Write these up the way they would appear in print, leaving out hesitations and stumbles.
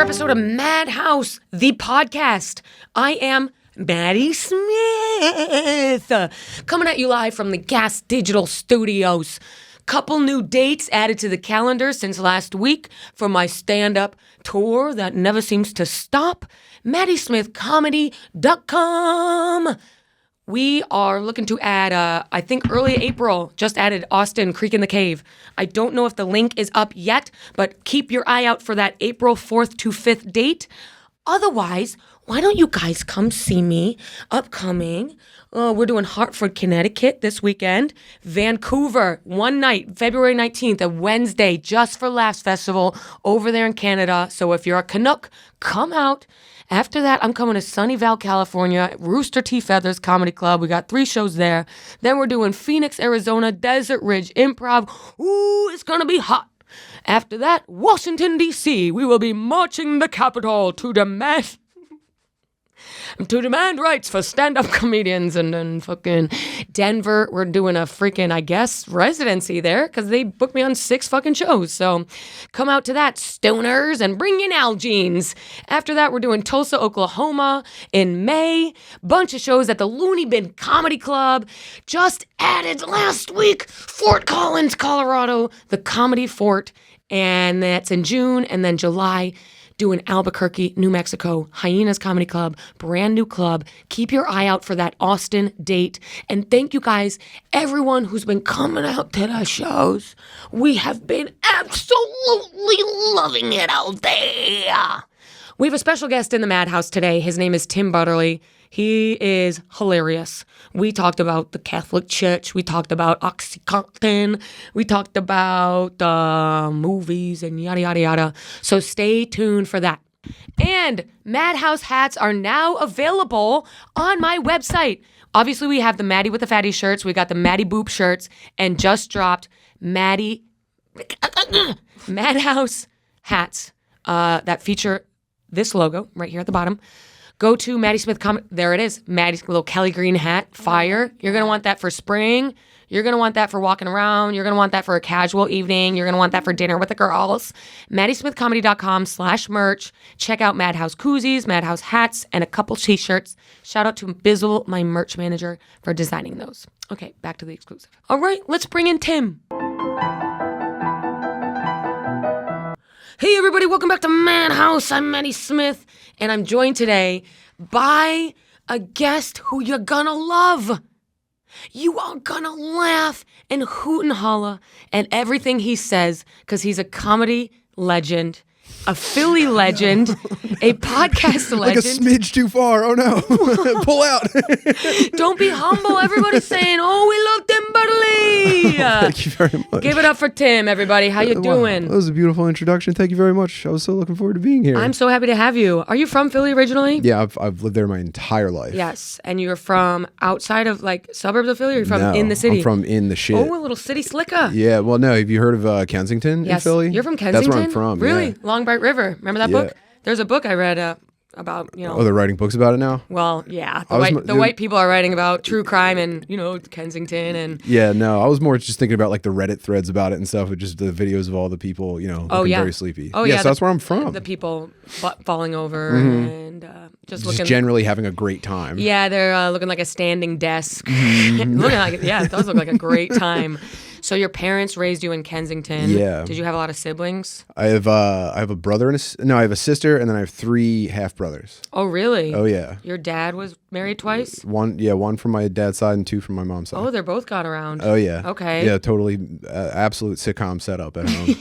another episode of Madhouse, the podcast. I am Maddy Smith, coming at you live from the Gas Digital Studios. Couple new dates added to the calendar since last week for my stand-up tour that never seems to stop. MaddySmithComedy.com. We are looking to add, I think early April, just added Austin, Creek in the Cave. I don't know if the link is up yet, but keep your eye out for that April 4th to 5th date. Otherwise, why don't you guys come see me upcoming? We're doing Hartford, Connecticut this weekend. Vancouver, one night, February 19th, a Wednesday, Just for Laughs Festival over there in Canada. So if you're a Canuck, come out. After that, I'm coming to SUNNYVALE, California, Rooster T. Feathers Comedy Club. We got 3 shows there. Then we're doing Phoenix, Arizona, Desert Ridge Improv. Ooh, it's going to be hot. After that, Washington, D.C. We will be marching the Capitol to demand rights for stand-up comedians. And then fucking Denver, we're doing a freaking, I guess, residency there because they booked me on 6 fucking shows. So come out to that, stoners, and bring in Algenes. After that, we're doing Tulsa, Oklahoma in May. Bunch of shows at the Looney Bin Comedy Club. Just added last week, Fort Collins, Colorado, the Comedy Fort. And that's in June. And then July, doing Albuquerque, New Mexico, Hyenas Comedy Club, brand new club. Keep your eye out for that Austin date. And thank you guys, everyone who's been coming out to the shows. We have been absolutely loving it out there. We have a special guest in the Madhouse today. His name is Tim Butterly. He is hilarious. We talked about the Catholic Church. We talked about OxyContin. We talked about movies and yada, yada, yada. So stay tuned for that. And Madhouse hats are now available on my website. Obviously, we have the Maddy with the Fatty shirts. We got the Maddy Boop shirts. And just dropped Madhouse hats that feature this logo right here at the bottom. Go to Maddy Smith Comedy. There it is. Maddy's little Kelly Green hat. Fire. You're going to want that for spring. You're going to want that for walking around. You're going to want that for a casual evening. You're going to want that for dinner with the girls. MaddySmithComedy.com/merch. Check out Madhouse koozies, Madhouse hats, and a couple t-shirts. Shout out to Bizzle, my merch manager, for designing those. Okay, back to the exclusive. All right, let's bring in Tim. Hey everybody, welcome back to Madhouse. I'm Maddy Smith, and I'm joined today by a guest who you're gonna love. You are gonna laugh and hoot and holler at everything he says, because he's a comedy legend, a Philly legend, a podcast legend. Like a smidge too far. Oh no. Pull out. Don't be humble. Everybody's saying, oh, we love Tim Butterly. Thank you very much. Give it up for Tim, everybody. How you doing? That was a beautiful introduction. Thank you very much. I was so looking forward to being here. I'm so happy to have you. Are you from Philly originally? Yeah, I've lived there my entire life. Yes. And you're from outside of like suburbs of Philly, or you're from in the city? I'm from in the shit. Oh, a little city slicker. Yeah, well, no. Have you heard of Kensington in Philly? You're from Kensington? That's where I'm from. Really? Yeah. Long Bright River. Remember that book? There's a book I read about, you know. Oh, they're writing books about it now? Well, yeah. The white people are writing about true crime and, you know, Kensington and. Yeah, no. I was more just thinking about like the Reddit threads about it and stuff, with just the videos of all the people, you know, looking very sleepy. Oh, yeah. So that's where I'm from. The people falling over and just looking. Generally having a great time. Yeah, they're looking like a standing desk. Looking like, it does look like a great time. So your parents raised you in Kensington. Yeah. Did you have a lot of siblings? I have a brother and I have a sister, and then I have 3 half brothers. Oh, really? Oh, yeah. Your dad was married twice? One from my dad's side and 2 from my mom's side. Oh, they're both got around. Oh, yeah. Okay. Yeah, totally absolute sitcom setup at home.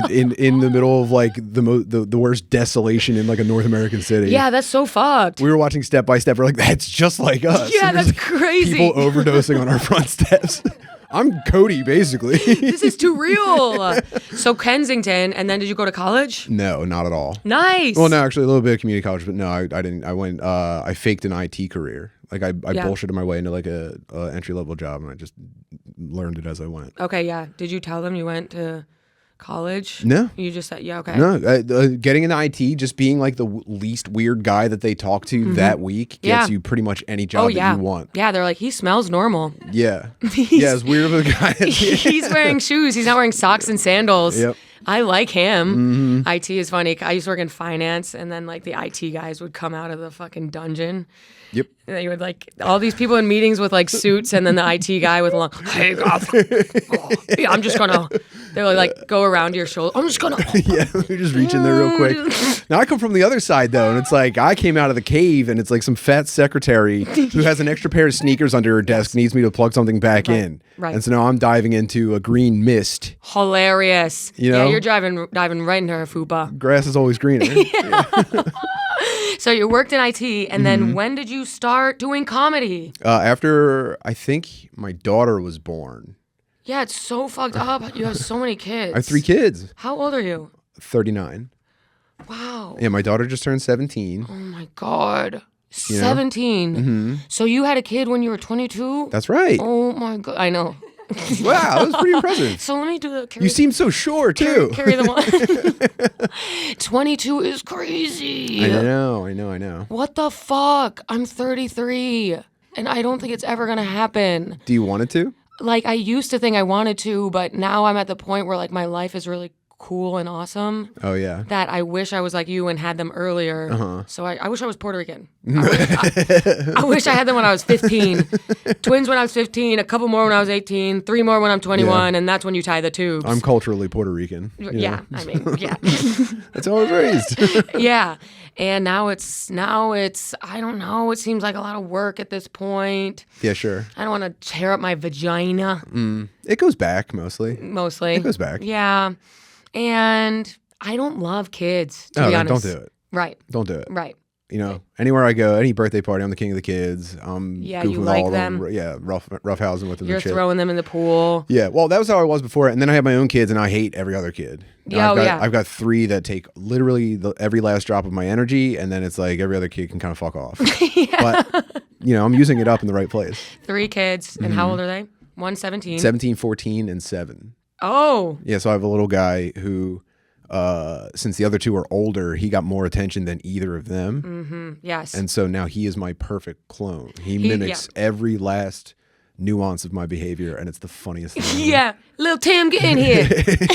in the middle of like the worst desolation in like a North American city. Yeah, that's so fucked. We were watching Step by Step. We're like, that's just like us. Yeah, that's crazy. People overdosing on our front steps. I'm Cody, basically. This is too real. So Kensington, and then did you go to college? No, not at all. Nice. Well, no, actually a little bit of community college, but no, I didn't. I went. I faked an IT career. Like I bullshitted my way into like a entry level job, and I just learned it as I went. Okay, yeah. Did you tell them you went to college? No. You just said, yeah, okay. No, getting into IT, just being like the least weird guy that they talk to that week gets you pretty much any job that you want. Yeah, they're like, he smells normal. Yeah. Yeah, it's weird of a guy. He's wearing shoes. He's not wearing socks and sandals. Yep. I like him. IT is funny. I used to work in finance, and then like the IT guys would come out of the fucking dungeon. Yep. And they would like all these people in meetings with like suits, and then the IT guy with long. Hey, yeah, I'm just gonna. They would like go around your shoulder. I'm just gonna. Yeah, we just reach in there real quick. Now I come from the other side though, and it's like I came out of the cave, and it's like some fat secretary who has an extra pair of sneakers under her desk needs me to plug something back in. Right. And so now I'm diving into a green mist. Hilarious. You know? Yeah, you're diving right into her FUPA. Grass is always greener. Yeah. So you worked in IT, and then when did you start doing comedy? After I think my daughter was born. Yeah, it's so fucked up. You have so many kids. I have 3 kids. How old are you? 39. Wow. Yeah, my daughter just turned 17. Oh my God. You know? 17. So you had a kid when you were 22? That's right. Oh my God. I know. Wow, that was pretty impressive. So let me do the. You seem so sure too. Carry the one. 22 is crazy. I know. What the fuck? I'm 33, and I don't think it's ever gonna happen. Do you want it to? Like I used to think I wanted to, but now I'm at the point where like my life is really cool and awesome. Oh yeah. That I wish I was like you and had them earlier. So I wish I was Puerto Rican. I wish I had them when I was 15. Twins when I was 15, a couple more when I was 18, 3 more when I'm 21, and that's when you tie the tubes. I'm culturally Puerto Rican. Yeah, I mean, yeah. That's how I was raised. Yeah. And now it's I don't know, it seems like a lot of work at this point. Yeah, sure. I don't want to tear up my vagina. It goes back mostly. Mostly. It goes back. Yeah. And I don't love kids, to be honest. Don't do it. Right. Don't do it. Right. You know, anywhere I go, any birthday party, I'm the king of the kids. I'm Yeah, goofing you with like all of them. Yeah, rough housing with them. You're and shit. throwing them in the pool. Yeah, well, that was how I was before, and then I have my own kids, and I hate every other kid. Yeah, I've got 3 that take literally every last drop of my energy, and then it's like every other kid can kind of fuck off. But you know, I'm using it up in the right place. 3 kids, and how old are they? 1, 17. 17, 14, and 7. Oh. Yeah, so I have a little guy who, since the other 2 are older, he got more attention than either of them. Yes. And so now he is my perfect clone. He mimics every last nuance of my behavior, and it's the funniest thing. Yeah. Little Tim, get in here.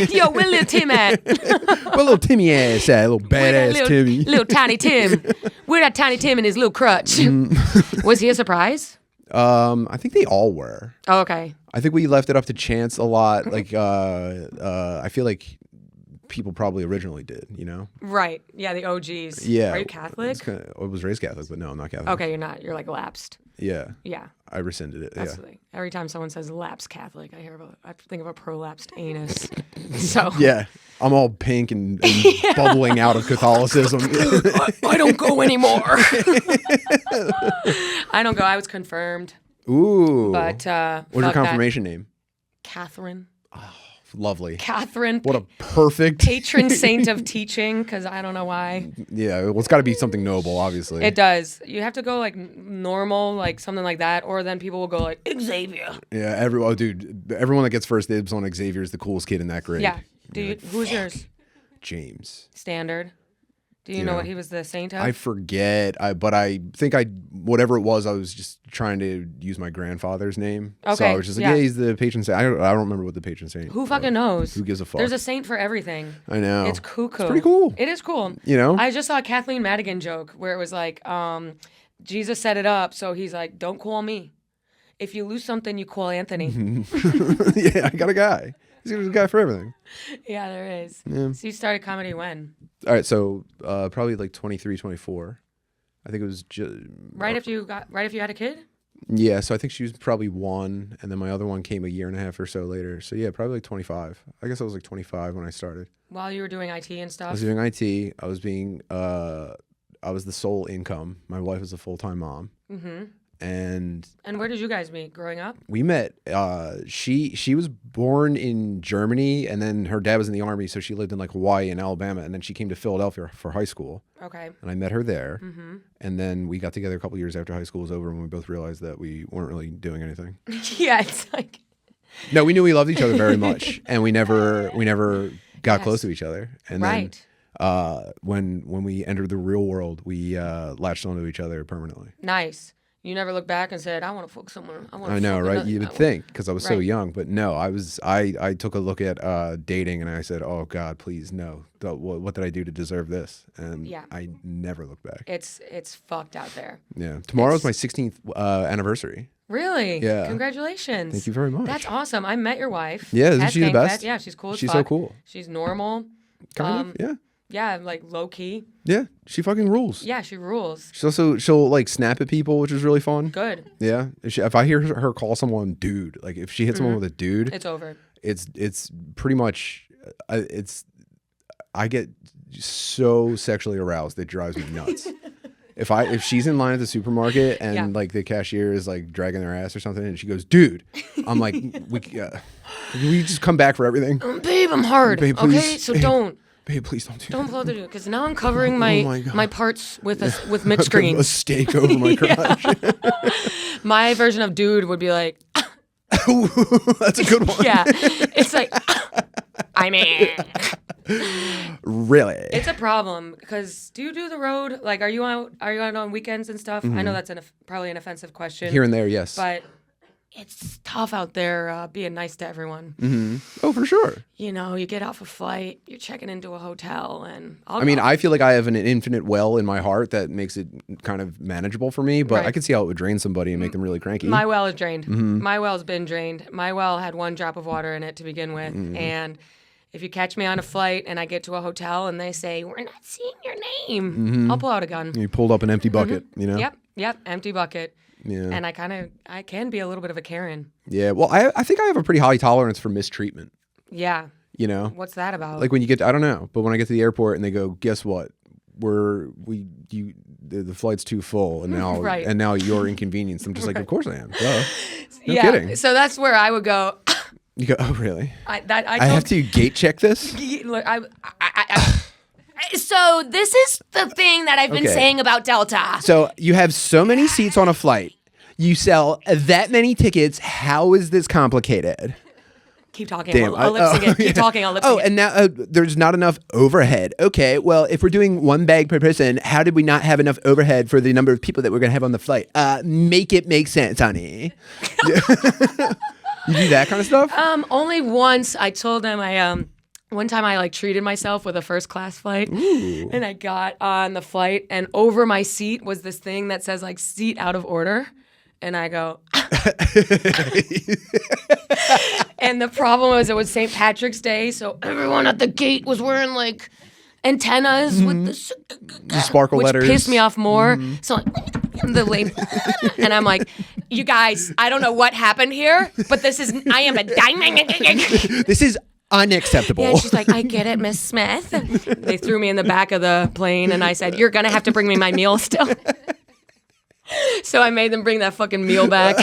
Yo, where little Tim at? Where little Timmy ass at? Little badass Timmy. Little tiny Tim. Where that tiny Tim and his little crutch? Was he a surprise? I think they all were. Oh, okay. I think we left it up to chance a lot. Like, I feel like people probably originally did, you know? Right. Yeah, the OGs. Yeah. Are you Catholic? I was raised Catholic, but no, I'm not Catholic. Okay, you're not. You're like lapsed. Yeah. Yeah. I rescinded it. Absolutely. Yeah. Every time someone says lapsed Catholic, I think of a prolapsed anus. So yeah, I'm all pink and bubbling out of Catholicism. I don't go anymore. I don't go. I was confirmed. Ooh. But what's your confirmation name? Catherine. Oh, lovely. Catherine. What a perfect patron saint of teaching, because I don't know why. Yeah, well, it's got to be something noble, obviously. It does. You have to go like normal, like something like that, or then people will go like Xavier. Yeah, everyone that gets first dibs on Xavier is the coolest kid in that grade. Yeah. Who's yours? James. Standard. Do you know what he was the saint of? I forget, but I think whatever it was, I was just trying to use my grandfather's name. Okay, so I was just like, yeah, he's the patron saint. I don't remember what the patron saint. Who fucking knows? Who gives a fuck? There's a saint for everything. I know. It's cuckoo. It's pretty cool. It is cool. You know? I just saw a Kathleen Madigan joke where it was like, Jesus set it up, so he's like, don't call me. If you lose something, you call Anthony. Yeah, I got a guy. There's a guy for everything. Yeah, there is. Yeah. So you started comedy when? All right, so probably like 23, 24. I think it was just right after you had a kid. Yeah, so I think she was probably 1, and then my other one came a year and a half or so later. So yeah, probably like 25. I guess I was like 25 when I started. While you were doing IT and stuff. I was doing IT. I was the sole income. My wife was a full-time mom. Mm-hmm. And where did you guys meet growing up? We met. She was born in Germany, and then her dad was in the army, so she lived in like Hawaii and Alabama, and then she came to Philadelphia for high school. Okay. And I met her there, and then we got together a couple years after high school was over, and we both realized that we weren't really doing anything. Yeah, it's like. No, we knew we loved each other very much, and we never got close to each other. And then when we entered the real world, we latched onto each other permanently. Nice. Yeah. You never looked back and said, I want to fuck someone. I know, right? You would think, because I was so Right. young, but no, I took a look at dating and I said, oh God, please no. What did I do to deserve this? And Yeah. I never looked back. It's fucked out there. Yeah. Tomorrow's my 16th anniversary. Really? Yeah. Congratulations. Thank you very much. That's awesome. I met your wife. Yeah, isn't Cat she the Gang best? Fest. Yeah, she's cool as She's fuck. so cool. She's normal. Kind of, yeah. Yeah, like low key. Yeah, she fucking rules. Yeah, she rules. She'll like snap at people, which is really fun. Good. Yeah. If I hear her call someone dude, like if she hits someone with a dude, It's over. it's pretty much I get so sexually aroused that it drives me nuts. If she's in line at the supermarket and like the cashier is like dragging their ass or something and she goes, dude, I'm like, we just come back for everything. Babe, I'm hard. Babe, okay, please, so babe, don't babe, please don't do don't that. blow the dude because now I'm covering my my God. my parts with mixed A screens. steak over my crotch. My version of dude would be like, That's a good one. yeah, it's like, I mean. Really? It's a problem because do you do the road? Like, are you out on weekends and stuff? I know that's probably an offensive question. Here and there, yes. But it's tough out there being nice to everyone. Oh, for sure. You know, you get off a flight, you're checking into a hotel, and I mean, I feel like I have an infinite well in my heart that makes it kind of manageable for me, but Right. I could see how it would drain somebody and make them really cranky. my well is drained. My well's been drained. My well had one drop of water in it to begin with, and if you catch me on a flight and I get to a hotel and they say, we're not seeing your name, I'll pull out a gun. You pulled up an empty bucket, you know? Yep, empty bucket. Yeah. And I can be a little bit of a Karen. Yeah. Well, I think I have a pretty high tolerance for mistreatment, Yeah. you know? What's that about? Like when you get, I don't know, but when I get to the airport and they go, guess what? The flight's too full and now Right. and now you're inconvenienced. I'm just like, of course I am. Duh. No yeah. kidding. So that's where I would go. You go, oh really? I I have to gate check this? Look, so this is the thing that I've been Okay. saying about Delta. So you have so many seats on a flight. You sell that many tickets. How is this complicated? Keep talking. Damn, I'll lip sync it. Keep talking. I'll lip sync Oh, it. and now there's not enough overhead. Okay, well, if we're doing one bag per person, how did we not have enough overhead for the number of people that we're going to have on the flight? Make it make sense, honey. You do that kind of stuff? Only once I told them one time I like treated myself with a first class flight. Ooh. And I got on the flight and over my seat was this thing that says like seat out of order. And I go, and the problem was it was St. Patrick's Day. So everyone at the gate was wearing like antennas with The sparkle which letters. pissed me off more. So the lady, and I'm like, you guys, I don't know what happened here, but I am a diamond. This is unacceptable. Yeah, and she's like, I get it, Miss Smith. They threw me in the back of the plane, and I said, you're going to have to bring me my meal still. So I made them bring that fucking meal back.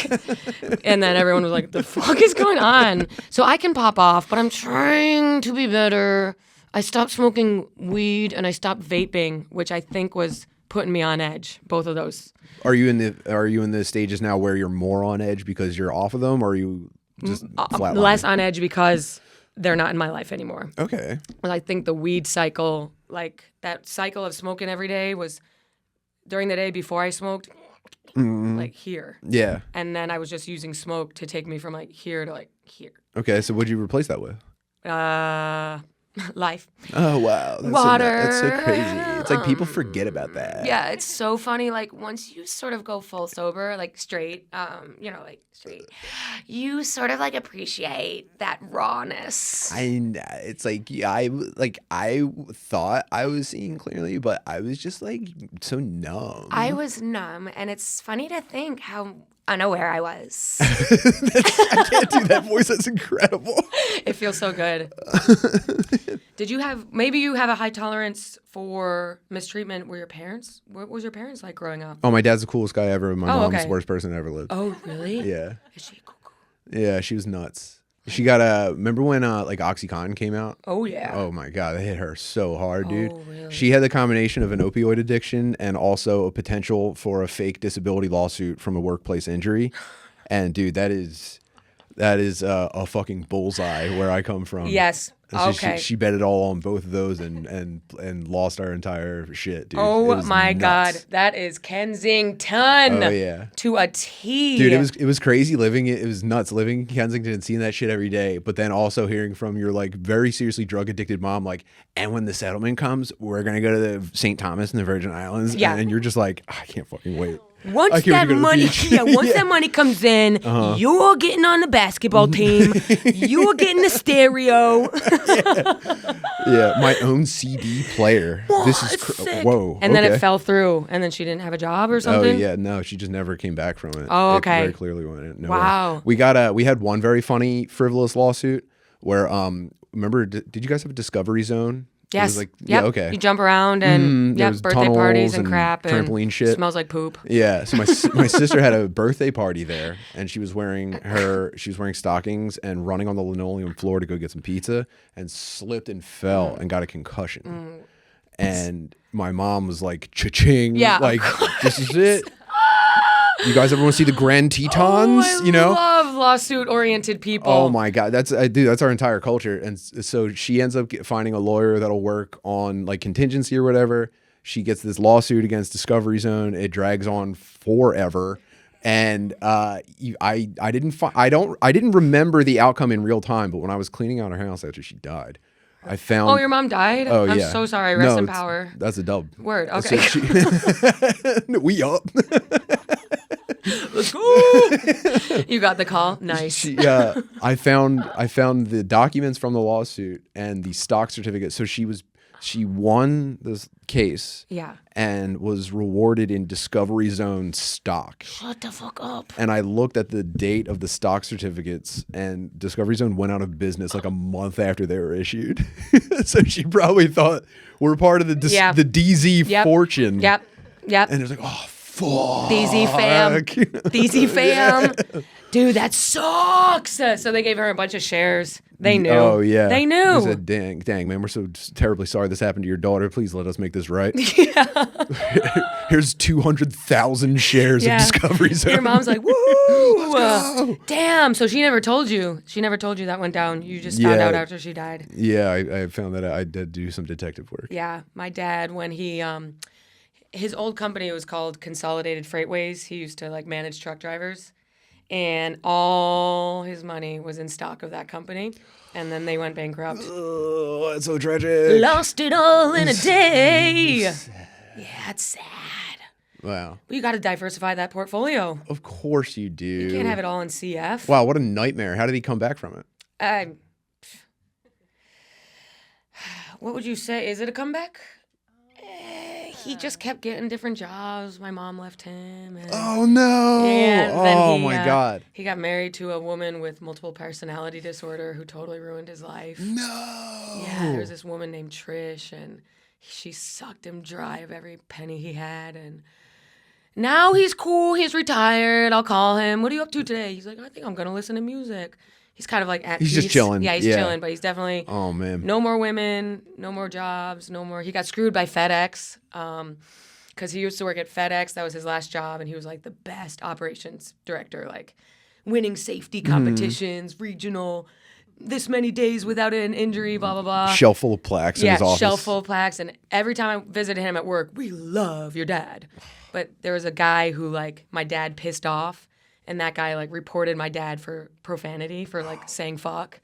And then everyone was like, the fuck is going on? So I can pop off, but I'm trying to be better. I stopped smoking weed, and I stopped vaping, which I think was putting me on edge, both of those. Are you in the stages now where you're more on edge because you're off of them, or are you just flatlining? Less on edge because they're not in my life anymore. Okay. Well, I think the weed cycle, like that cycle of smoking every day was during the day before I smoked, like here. Yeah. And then I was just using smoke to take me from like here to like here. Okay. So what'd you replace that with? Life. Oh wow. Water. That's so crazy. It's like people forget about that. Yeah, it's so funny. Like once you sort of go full sober, like straight, like straight, you sort of like appreciate that rawness. It's like I thought I was seeing clearly, but I was just like so numb. I was numb, and it's funny to think how unaware I was. I can't do that voice. That's incredible. It feels so good. Did you have a high tolerance for mistreatment? What was your parents like growing up? Oh, my dad's the coolest guy ever. My mom's okay. the worst person that ever lived. Oh, really? Yeah. Is she cool? Yeah, she was nuts. She got remember when like OxyContin came out? Oh, yeah. Oh my God, that hit her so hard, dude. Oh, really? She had the combination of an opioid addiction and also a potential for a fake disability lawsuit from a workplace injury. And dude, that is That is a fucking bullseye where I come from. Yes. And so Okay. she bet it all on both of those and lost our entire shit, dude. Oh my nuts. God, that is Kensington. Oh yeah, to a T. dude. It was crazy living. It was nuts living in Kensington and seeing that shit every day. But then also hearing from your like very seriously drug addicted mom, like, and when the settlement comes, we're gonna go to the St. Thomas and the Virgin Islands. Yeah. And you're just like, I can't fucking wait. Once that money, that money comes in, you're getting on the basketball team. You're getting the stereo. Yeah, my own CD player. This is sick. whoa. And then it fell through, and then she didn't have a job or something. Oh yeah, no, she just never came back from it. Oh, It okay. very clearly went nowhere. Wow. We had one very funny frivolous lawsuit where remember did you guys have a Discovery Zone? It Yes. was like, Yep. yeah, okay. You jump around and there was birthday parties and tunnels crap and trampoline shit. Smells like poop. Yeah, so my sister had a birthday party there, and she was wearing stockings and running on the linoleum floor to go get some pizza, and slipped and fell and got a concussion. And my mom was like, "Cha-ching!" Yeah, like this is it. You guys ever want to see the Grand Tetons? I love lawsuit-oriented people. Oh my God, that's our entire culture. And so she ends up finding a lawyer that'll work on like contingency or whatever. She gets this lawsuit against Discovery Zone. It drags on forever. And I didn't remember the outcome in real time, but when I was cleaning out her house after she died, I found. Oh, your mom died? Oh, I'm yeah. so sorry. Rest No, in power. That's a dub. Word. Okay. So we up. Let's go. You got the call. Nice. I found the documents from the lawsuit and the stock certificate. So she won this case. Yeah. And was rewarded in Discovery Zone stock. Shut the fuck up. And I looked at the date of the stock certificates, and Discovery Zone went out of business like a month after they were issued. So she probably thought we're part of the DZ fortune. Yep. And it was like, oh, fuck. DZ fam. DZ fam. Dude, that sucks. So they gave her a bunch of shares. They knew. Oh, yeah. They knew. They said, dang, man, we're so terribly sorry this happened to your daughter. Please let us make this right. Yeah. Here's 200,000 shares of Discovery Zone. Your mom's like, woo! Damn. So she never told you. She never told you that went down. You just found out after she died. Yeah, I found that I did do some detective work. Yeah. My dad, when he... his old company was called Consolidated Freightways. He used to like manage truck drivers. And all his money was in stock of that company. And then they went bankrupt. Oh, that's so tragic. Lost it all in a day. Yeah, it's sad. Wow. But you got to diversify that portfolio. Of course you do. You can't have it all in CF. Wow, what a nightmare. How did he come back from it? What would you say? Is it a comeback? He just kept getting different jobs. My mom left him. And, oh, no. And my God. He got married to a woman with multiple personality disorder who totally ruined his life. No. Yeah, there was this woman named Trish, and she sucked him dry of every penny he had. And now he's cool. He's retired. I'll call him. What are you up to today? He's like, I think I'm going to listen to music. He's kind of like at He's peace. just chilling. Yeah, he's chilling, but he's definitely oh man. No more women, no more jobs, no more. He got screwed by FedEx because he used to work at FedEx. That was his last job, and he was like the best operations director, like winning safety competitions, regional, this many days without an injury, blah blah blah. Shelf full of plaques in his office. Shelf full of plaques, and every time I visited him at work, we love your dad. But there was a guy who like my dad pissed off. And that guy like reported my dad for profanity for like saying fuck.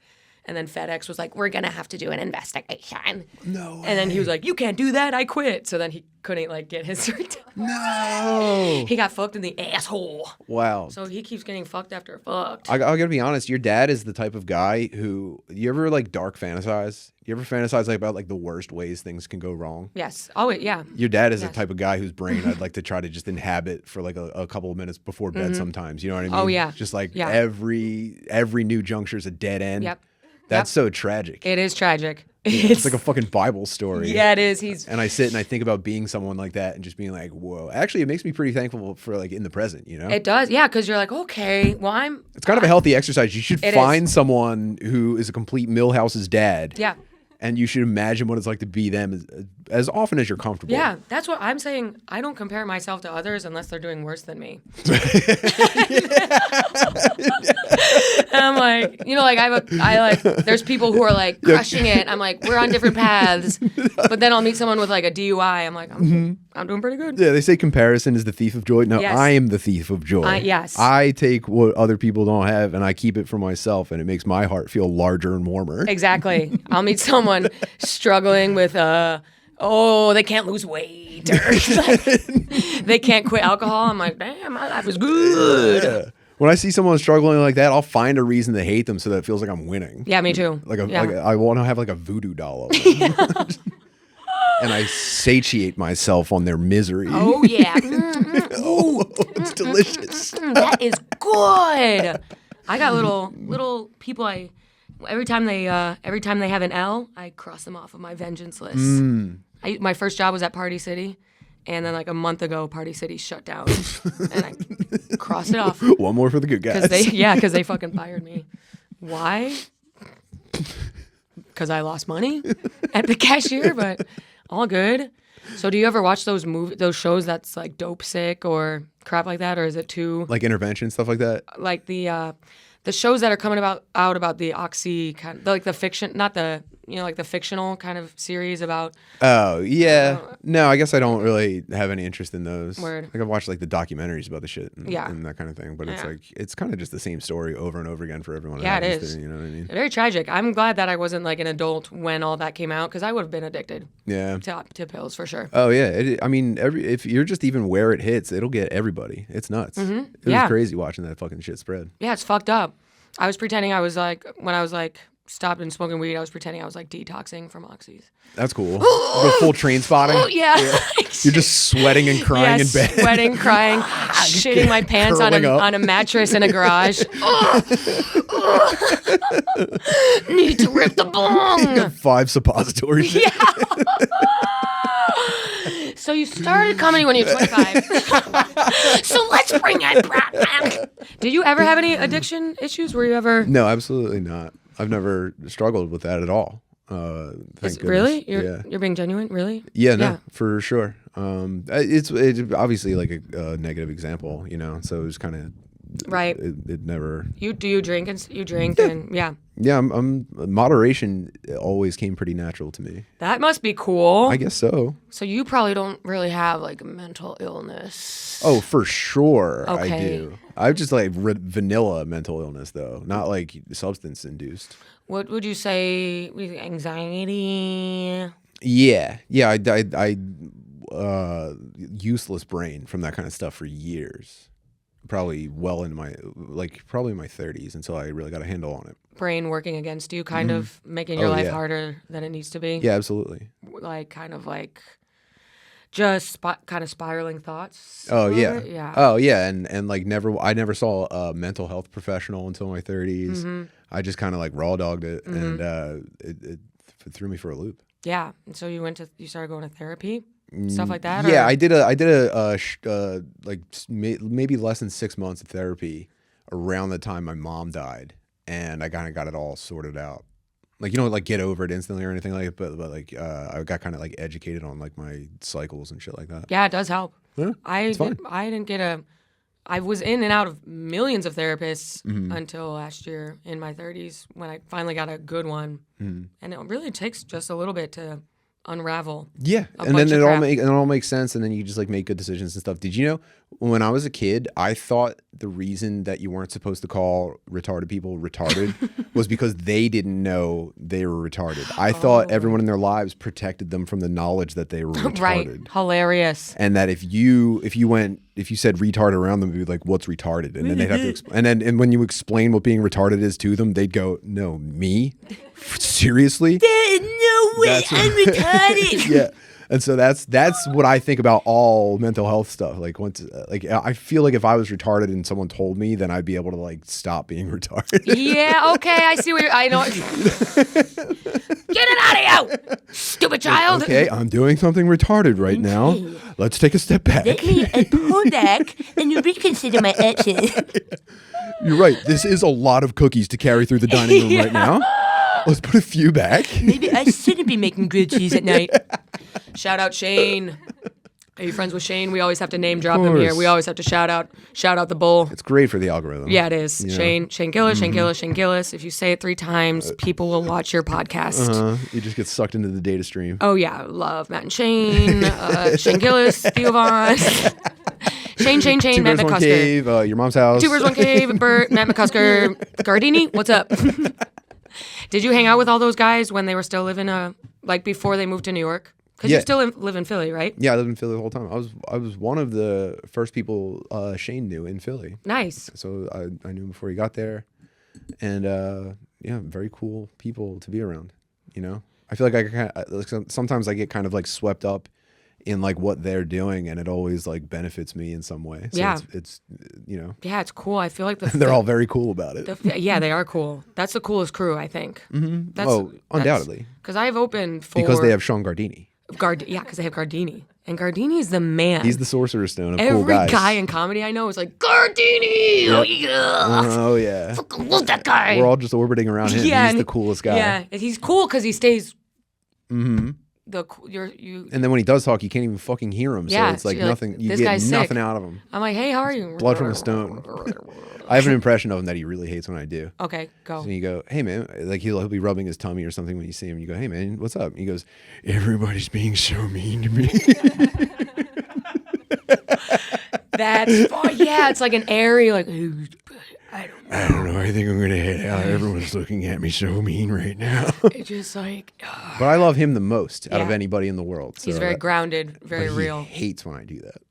And then FedEx was like, we're going to have to do an investigation. No way. And then he was like, you can't do that. I quit. So then he couldn't like get his return. No. He got fucked in the asshole. Wow. So he keeps getting fucked after fucked. I gotta be honest. Your dad is the type of guy who you ever like dark fantasize. You ever fantasize like about like the worst ways things can go wrong? Yes. Oh, yeah. Your dad is the type of guy whose brain I'd like to try to just inhabit for like a couple of minutes before bed sometimes. You know what I mean? Oh, yeah. Just like Yeah. every new juncture is a dead end. Yep. That's so tragic. It is tragic. It's like a fucking Bible story. Yeah, it is. And I sit and I think about being someone like that and just being like, whoa. Actually, it makes me pretty thankful for like in the present, you know? It does. Yeah, because you're like, okay, well, It's kind of a healthy exercise. You should It find someone who is a complete Millhouse's dad. Yeah. And you should imagine what it's like to be them as often as you're comfortable. Yeah, that's what I'm saying. I don't compare myself to others unless they're doing worse than me. And I'm like, there's people who are like crushing it. I'm like, we're on different paths. But then I'll meet someone with like a DUI. I'm like, I'm doing pretty good. Yeah, they say comparison is the thief of joy. No, Yes. I am the thief of joy. Yes. I take what other people don't have and I keep it for myself, and it makes my heart feel larger and warmer. Exactly. I'll meet someone struggling with they can't lose weight or they can't quit alcohol. I'm like, damn, my life is good. Yeah. When I see someone struggling like that, I'll find a reason to hate them so that it feels like I'm winning. Yeah, me too. Like I want to have like a voodoo doll of them. And I satiate myself on their misery. Oh yeah. It's delicious. That is good. I got little people every time they have an L, I cross them off of my vengeance list. My first job was at Party City, and then like a month ago, Party City shut down, and I crossed it off. One more for the good guys. Because they fucking fired me. Why? Because I lost money at the cashier, but all good. So do you ever watch those shows that's like Dope Sick or crap like that, or is it too like intervention stuff like that? Like the shows that are coming out about the oxy kind of, like the fiction, not the like the fictional kind of series about. Oh yeah, no, I guess I don't really have any interest in those. Word. Like I've watched like the documentaries about the shit and, Yeah. and that kind of thing, but it's like it's kind of just the same story over and over again for everyone. Yeah, it is. You know what I mean? Very tragic. I'm glad that I wasn't like an adult when all that came out, because I would have been addicted. Yeah. To pills for sure. Oh yeah, I mean, if you're just even where it hits, it'll get everybody. It's nuts. It was crazy watching that fucking shit spread. Yeah, it's fucked up. I was pretending I was like, when I was like stopped and smoking weed, I was pretending I was like detoxing from oxys. That's cool. The full train spotting. Oh, yeah. You're just sweating and crying in bed. Sweating, crying, shitting my pants on a mattress in a garage. Need to rip the bong. 5 suppositories. Yeah. So you started comedy when you were 25. So let's bring it back. Did you ever have any addiction issues? Were you ever? No, absolutely not. I've never struggled with that at all. Thank goodness. Really? You're being genuine? Really? Yeah, no, for sure. It's obviously like a negative example, so it was kind of right. It never. You drink and yeah. Yeah, moderation always came pretty natural to me. That must be cool. I guess so. So you probably don't really have like mental illness. Oh, for sure, okay. I do. I've just like vanilla mental illness though, not like substance induced. What would you say? Anxiety? Yeah. I useless brain from that kind of stuff for years. Probably well into my probably my 30s until I really got a handle on it. Brain working against you, kind of making your life harder than it needs to be. Yeah, absolutely. Like kind of like just kind of spiraling thoughts. Oh yeah. Yeah. Oh yeah, and like I never saw a mental health professional until my 30s. Mm-hmm. I just kind of like raw dogged it, and it threw me for a loop. Yeah, and so you started going to therapy. Stuff like that? Yeah, or? I did a like maybe less than 6 months of therapy around the time my mom died, and I kind of got it all sorted out. Like like get over it instantly or anything like that, but like I got kind of like educated on like my cycles and shit like that. Yeah, it does help. Yeah, I was in and out of millions of therapists until last year in my 30s when I finally got a good one, and it really takes just a little bit to unravel. Yeah, and then it all makes sense, and then you just like make good decisions and stuff. Did you know when I was a kid, I thought the reason that you weren't supposed to call retarded people retarded was because they didn't know they were retarded. I thought everyone in their lives protected them from the knowledge that they were retarded. Right, hilarious. And that if you said retard around them, it'd be like, what's retarded? And then they'd have to and when you explain what being retarded is to them, they'd go, no, me? Seriously? There's no way I'm retarded. Yeah. And so that's what I think about all mental health stuff. Like I feel like if I was retarded and someone told me, then I'd be able to like stop being retarded. Yeah, okay, I see I know. Get it out of you, stupid child. Okay, I'm doing something retarded right now. Let's take a step back. Let me pull back and reconsider my actions. You're right. This is a lot of cookies to carry through the dining room right now. Let's put a few back. Maybe I shouldn't be making grilled cheese at night. Shout out Shane. Are you friends with Shane? We always have to name drop him here. We always have to shout out the bull. It's great for the algorithm. Yeah, it is. Shane Gillis, Shane Gillis, Shane Gillis. If you say it 3 times, people will watch your podcast. You just get sucked into the data stream. Oh yeah, love Matt and Shane. Shane Gillis, Theo Vaughn. Shane, Two Matt Birds, One McCusker. Cave, your mom's house. 2 Birds, 1 Cave, Bert, Matt McCusker. Gardini, what's up? Did you hang out with all those guys when they were still living, like before they moved to New York? Because you still live in Philly, right? Yeah, I lived in Philly the whole time. I was one of the first people Shane knew in Philly. Nice. So I knew him before he got there, and yeah, very cool people to be around. You know, I feel like sometimes I get kind of like swept up in like what they're doing, and it always like benefits me in some way. So yeah, it's you know. Yeah, it's cool. I feel like they're all very cool about it. Yeah, they are cool. That's the coolest crew, I think. Mm-hmm. Undoubtedly. Because I've opened for because they have Sean Gardini. Yeah, because they have Gardini. And Gardini's the man. He's the sorcerer's stone of Every cool guys. guy in comedy I know is like, Gardini! Yep. Oh, yeah. Fucking love that guy. We're all just orbiting around him. Yeah, he's the coolest guy. Yeah, he's cool because he stays... Mm-hmm. And then when he does talk, you can't even fucking hear him. Yeah, so it's like nothing. Like, you this get guy's nothing sick. out of him. I'm like, hey, how are you? Blood from a stone. I have an impression of him that he really hates when I do. Okay, go. So you go, hey man, like he'll be rubbing his tummy or something when you see him. You go, hey man, what's up? And he goes, everybody's being so mean to me. That's yeah, it's like an airy like. I don't know. I think I'm gonna head out. Everyone's looking at me so mean right now. It's just like. But I love him the most out of anybody in the world. So he's very grounded, very real. He hates when I do that.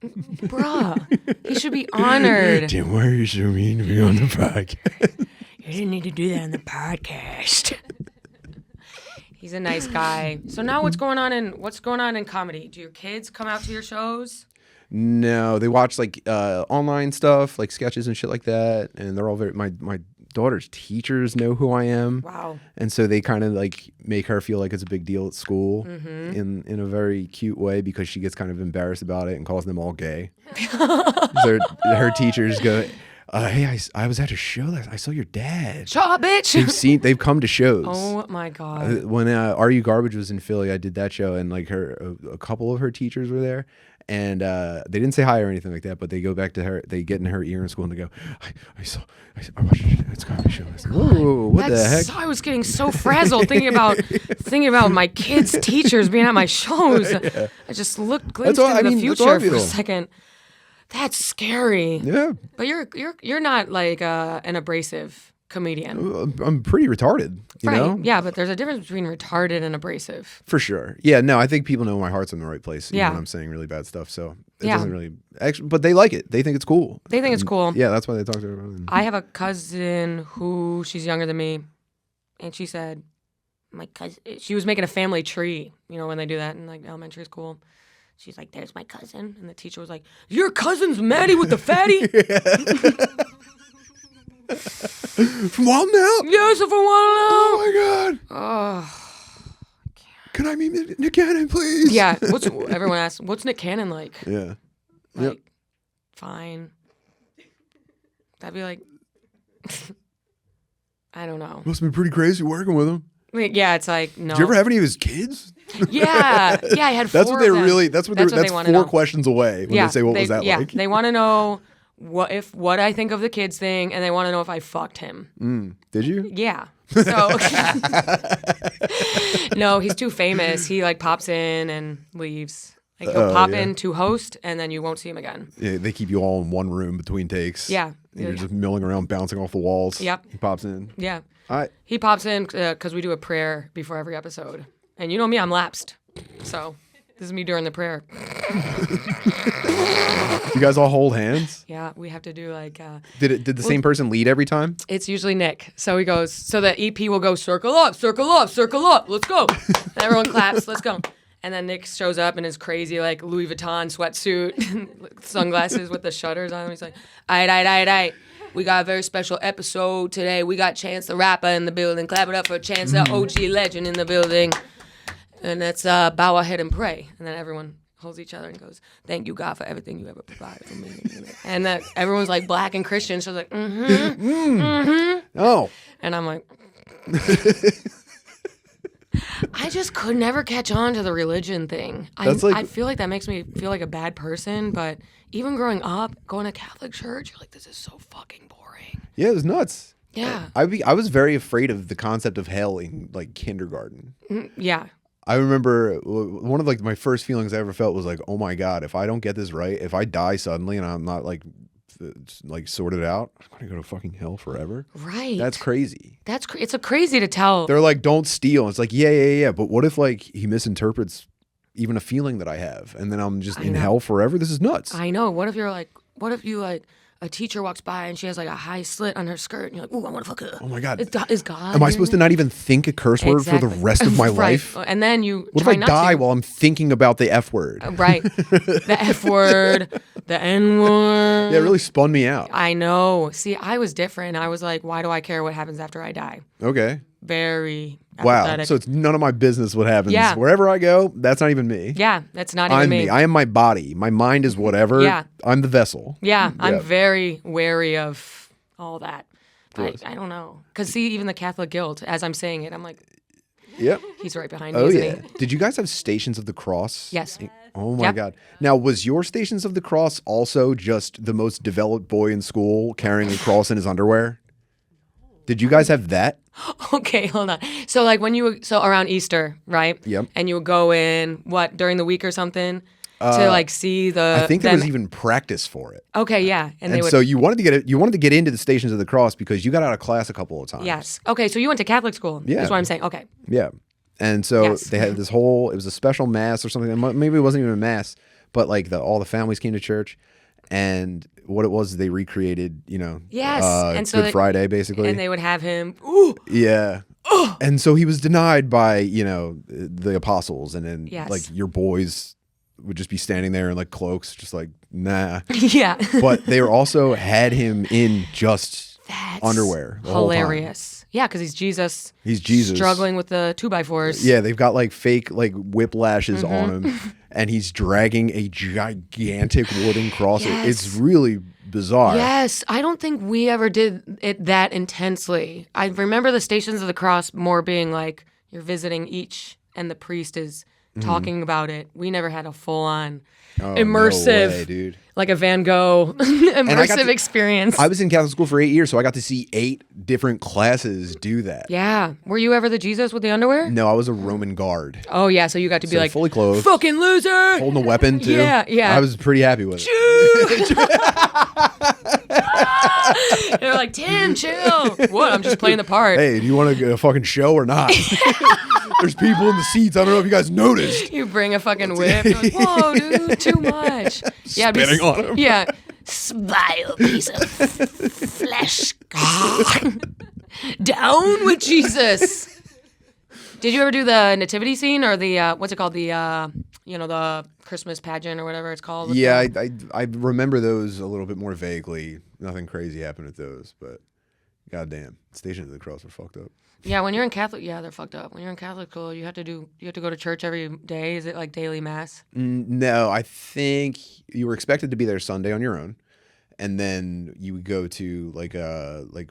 Bruh, he should be honored. Tim, why are you so mean to me on the podcast? You didn't need to do that on the podcast. He's a nice guy. So now what's going on in comedy? Do your kids come out to your shows? No, they watch like online stuff, like sketches and shit like that, and they're all very. My daughter's teachers know who I am. Wow. And so they kind of like make her feel like it's a big deal at school in a very cute way because she gets kind of embarrassed about it and calls them all gay. So her teachers go, hey, I was at a show. I saw your dad. Shut up, bitch. They've come to shows. Oh my God. When Are You Garbage was in Philly, I did that show, and like a couple of her teachers were there. And they didn't say hi or anything like that, but they go back to her. They get in her ear in school and they go, I watched it's comedy show. I said, whoa, what the heck? I was getting so frazzled thinking about my kids' teachers being at my shows. Yeah. I just glimpsed into the future for a second. That's scary. Yeah. But you're not like an abrasive comedian. I'm pretty retarded, you know? Yeah, but there's a difference between retarded and abrasive. For sure. Yeah, no, I think people know my heart's in the right place even when I'm saying really bad stuff. So it doesn't really actually, but they like it. They think it's cool. It's cool. Yeah, that's why they talk to her about it. I have a cousin who she's younger than me, and she said my cousin she was making a family tree, you know, when they do that in like elementary school. She's like, there's my cousin, and the teacher was like, your cousin's Maddy with the fatty? From Wild Now? Yes, from Wild Now. Oh my God. Can I meet Nick Cannon, please? Yeah. Everyone asks, what's Nick Cannon like? Yeah. Like, fine. That'd be like, I don't know. Must have been pretty crazy working with him. Yeah, it's like, no. Did you ever have any of his kids? Yeah. I had 4 That's what they of them. really, that's 4 questions away when they say, what was that like? They want to know what I think of the kids thing, and they want to know if I fucked him. Did you? Yeah. So no, he's too famous. He like pops in and leaves. Like he'll pop in to host, and then you won't see him again. Yeah, they keep you all in one room between takes. Yeah. You're just milling around, bouncing off the walls. Yep. He pops in. Yeah. All right. He pops in because we do a prayer before every episode, and you know me, I'm lapsed, so this is me during the prayer. You guys all hold hands? Yeah, we have to do like. Did the same person lead every time? It's usually Nick. So he goes. So the EP will go circle up, circle up, circle up. Let's go. And everyone claps. Let's go. And then Nick shows up in his crazy like Louis Vuitton sweatsuit, sunglasses with the shutters on him. He's like, all right. We got a very special episode today. We got Chance the Rapper in the building. Clap it up for Chance the OG legend in the building. And let's bow our head and pray. And then everyone holds each other and goes, thank you, God, for everything you ever provided for me. And then everyone's like black and Christian. So I was like, Oh. And I'm like, just could never catch on to the religion thing. I feel like that makes me feel like a bad person, but even growing up, going to Catholic church, you're like, this is so fucking boring. Yeah, it was nuts. Yeah. I was very afraid of the concept of hell in like kindergarten. Yeah. I remember one of like my first feelings I ever felt was like, oh my God, if I don't get this right, if I die suddenly and I'm not like sorted out, I'm gonna go to fucking hell forever. Right. That's crazy. It's a crazy to tell. They're like, don't steal. It's like, yeah. But what if like he misinterprets even a feeling that I have, and then I'm just in hell forever? This is nuts. I know. What if you like a teacher walks by and she has like a high slit on her skirt and you're like, ooh, I want to fuck her. Oh my God. Is God? Am I supposed to not even think a curse word for the rest of my life? And then you what try if I not die to? while I'm thinking about the F word? Right. The F word, the N word. Yeah, it really spun me out. I know. See, I was different. I was like, why do I care what happens after I die? Okay. Very wow. apathetic. So it's none of my business what happens. Yeah. Wherever I go, that's not even me. Yeah, that's not even I'm me. I am my body. My mind is whatever. Yeah. I'm the vessel. Yeah, I'm very wary of all that. I don't know. Because see, even the Catholic guilt, as I'm saying it, I'm like, yep. He's right behind me, Oh, isn't yeah. he? Did you guys have Stations of the Cross? Yes. Oh, my God. Now, was your Stations of the Cross also just the most developed boy in school carrying a cross in his underwear? Did you guys have that? Okay, hold on. So like around Easter, right? Yep. And you would go in, during the week or something to like see the... I think there was even practice for it. Okay, yeah. And so you wanted to get into the Stations of the Cross because you got out of class a couple of times. Yes. Okay, so you went to Catholic school. Yeah. That's what I'm saying. Okay. Yeah. And so they had this whole, it was a special mass or something. Maybe it wasn't even a mass, but like all the families came to church. And what it was, they recreated, and so Good Friday, basically. And they would have him, ooh. Yeah. And so he was denied by, the apostles. And then like your boys would just be standing there in like cloaks, just like, nah. Yeah. But they also had him in just underwear. Hilarious. Yeah, because he's Jesus. He's Jesus. Struggling with the 2x4s. Yeah, they've got like fake like whiplashes on him. And he's dragging a gigantic wooden cross. Yes. It's really bizarre. Yes, I don't think we ever did it that intensely. I remember the Stations of the Cross more being like you're visiting each and the priest is talking about it. We never had a full-on immersive, no way, dude. Like a Van Gogh immersive experience. I was in Catholic school for 8 years, so I got to see 8 different classes do that. Yeah. Were you ever the Jesus with the underwear? No, I was a Roman guard. Oh, yeah, so you got to be like, fully clothed. Fucking loser! Holding a weapon, too. Yeah. I was pretty happy with it. They're like, Tim, chill. What? I'm just playing the part. Hey, do you want to get a fucking show or not? There's people in the seats. I don't know if you guys noticed. You bring a fucking whip. You're like, whoa, dude, too much. Yeah, spitting on him. Yeah. Vile piece of flesh. Down with Jesus. Did you ever do the nativity scene or the what's it called, the Christmas pageant or whatever it's called? Yeah, I remember those a little bit more vaguely. Nothing crazy happened at those, but goddamn, Stations of the Cross are fucked up. Yeah, when you're in Catholic, they're fucked up. When you're in Catholic school, you have to go to church every day. Is it like daily mass? No, I think you were expected to be there Sunday on your own, and then you would go to like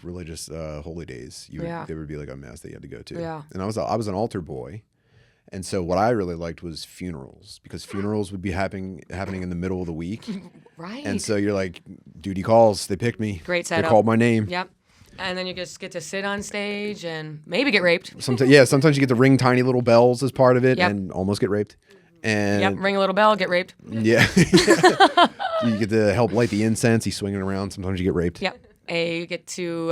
religious holy days. There would be like a mass that you had to go to. Yeah. And I was an altar boy, and so what I really liked was funerals because funerals would be happening in the middle of the week. Right. And so you're like, duty calls. They picked me. Great setup. They called my name. Yep. And then you just get to sit on stage and maybe get raped. Sometimes you get to ring tiny little bells as part of it and almost get raped. And ring a little bell, get raped. Yeah. You get to help light the incense. He's swinging around. Sometimes you get raped. Yep. You get to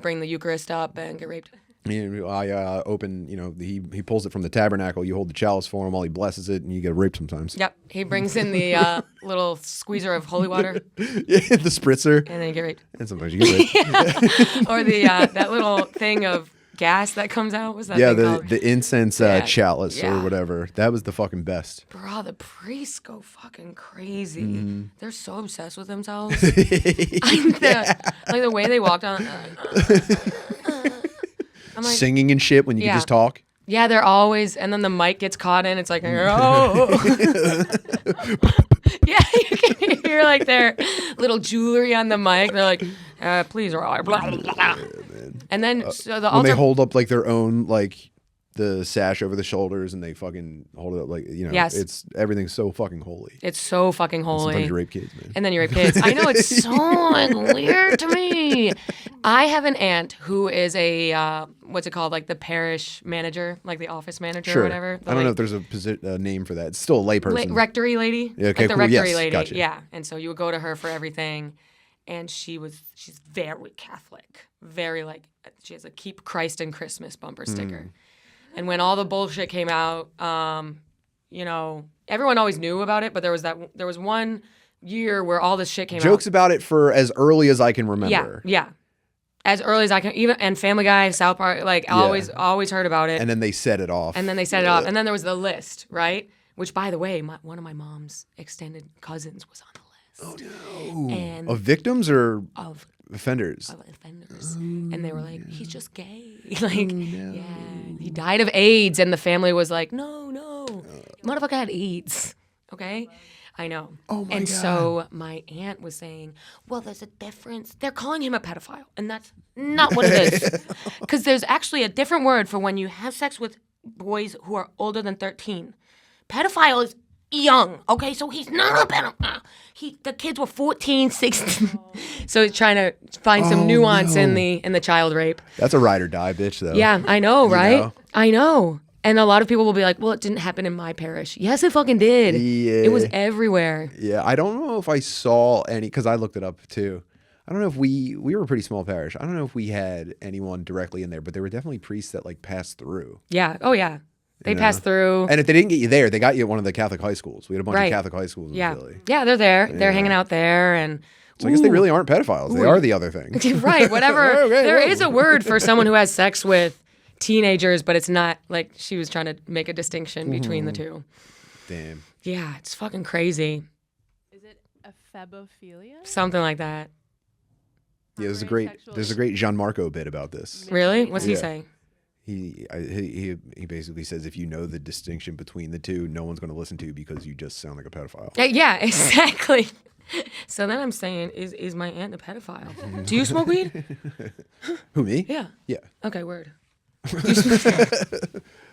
bring the Eucharist up and get raped. I open, he pulls it from the tabernacle. You hold the chalice for him while he blesses it, and you get raped sometimes. Yep. He brings in the little squeezer of holy water. Yeah, the spritzer. And then you get raped. And sometimes you get raped. Or the that little thing of gas that comes out. What's that thing called? The incense chalice or whatever. That was the fucking best. Bro, the priests go fucking crazy. They're so obsessed with themselves. Like the way they walked on. I'm like, singing and shit when you can just talk. Yeah, they're always, and then the mic gets caught in. It's like, oh. Yeah, you can hear like their little jewelry on the mic. They're like, please, blah, blah, blah. And then so the when altar, they hold up like their own the sash over the shoulders and they fucking hold it up like, you know, Yes. it's everything's so fucking holy. It's so fucking And holy. sometimes you rape kids, man. And then you rape kids. I know, it's so like weird to me. I have an aunt who is a what's it called, like the parish manager, like the office manager or whatever. I don't know if there's a name for that. It's still a layperson. Rectory lady. Yeah, okay, like the cool. rectory Yes, lady. gotcha. Yeah. And so you would go to her for everything. And she's very Catholic. Very like, she has a Keep Christ in Christmas bumper sticker. And when all the bullshit came out, you know, everyone always knew about it, but there was one year where all this shit came out. Jokes about it for as early as I can remember. Yeah. As early as I can, even, and Family Guy, South Park, like always heard about it. And then they set it off. And then And then there was the list, right? Which, by the way, one of my mom's extended cousins was on the list. Oh no! And of victims or of offenders? Of offenders, and they were like, "He's just gay." Like, yeah, he died of AIDS, and the family was like, "No, motherfucker had AIDS." Okay, I know. Oh my and God. so my aunt was saying, "Well, there's a difference. They're calling him a pedophile, and that's not what it is, because there's actually a different word for when you have sex with boys who are older than 13. Pedophile is." Young, okay, so he's not a pedophile. The kids were 14, 16. So he's trying to find some nuance in the child rape. That's a ride or die, bitch, though. Yeah, I know, right? know? I know. And a lot of people will be like, "Well, it didn't happen in my parish." Yes, it fucking did. Yeah. It was everywhere. Yeah, I don't know if I saw any, because I looked it up too. I don't know if we were a pretty small parish. I don't know if we had anyone directly in there, but there were definitely priests that like passed through. Yeah. Oh, yeah. They passed through. And if they didn't get you there, they got you at one of the Catholic high schools. We had a bunch Right. of Catholic high schools in Yeah. Philly. Yeah, they're there. They're hanging out there. And So I guess they really aren't pedophiles. They are the other thing. right, whatever. Okay, There whoa. is a word for someone who has sex with teenagers, but it's not like she was trying to make a distinction between the two. Damn. Yeah, it's fucking crazy. Is it a phobophilia? Something like that. Yeah, there's a great Gianmarco bit about this. Really? What's he Yeah. saying? He basically says if you know the distinction between the two, no one's going to listen to you because you just sound like a pedophile. Yeah, exactly. So then I'm saying, is my aunt a pedophile? Do you smoke weed? Who, me? Yeah. Yeah. Okay, word.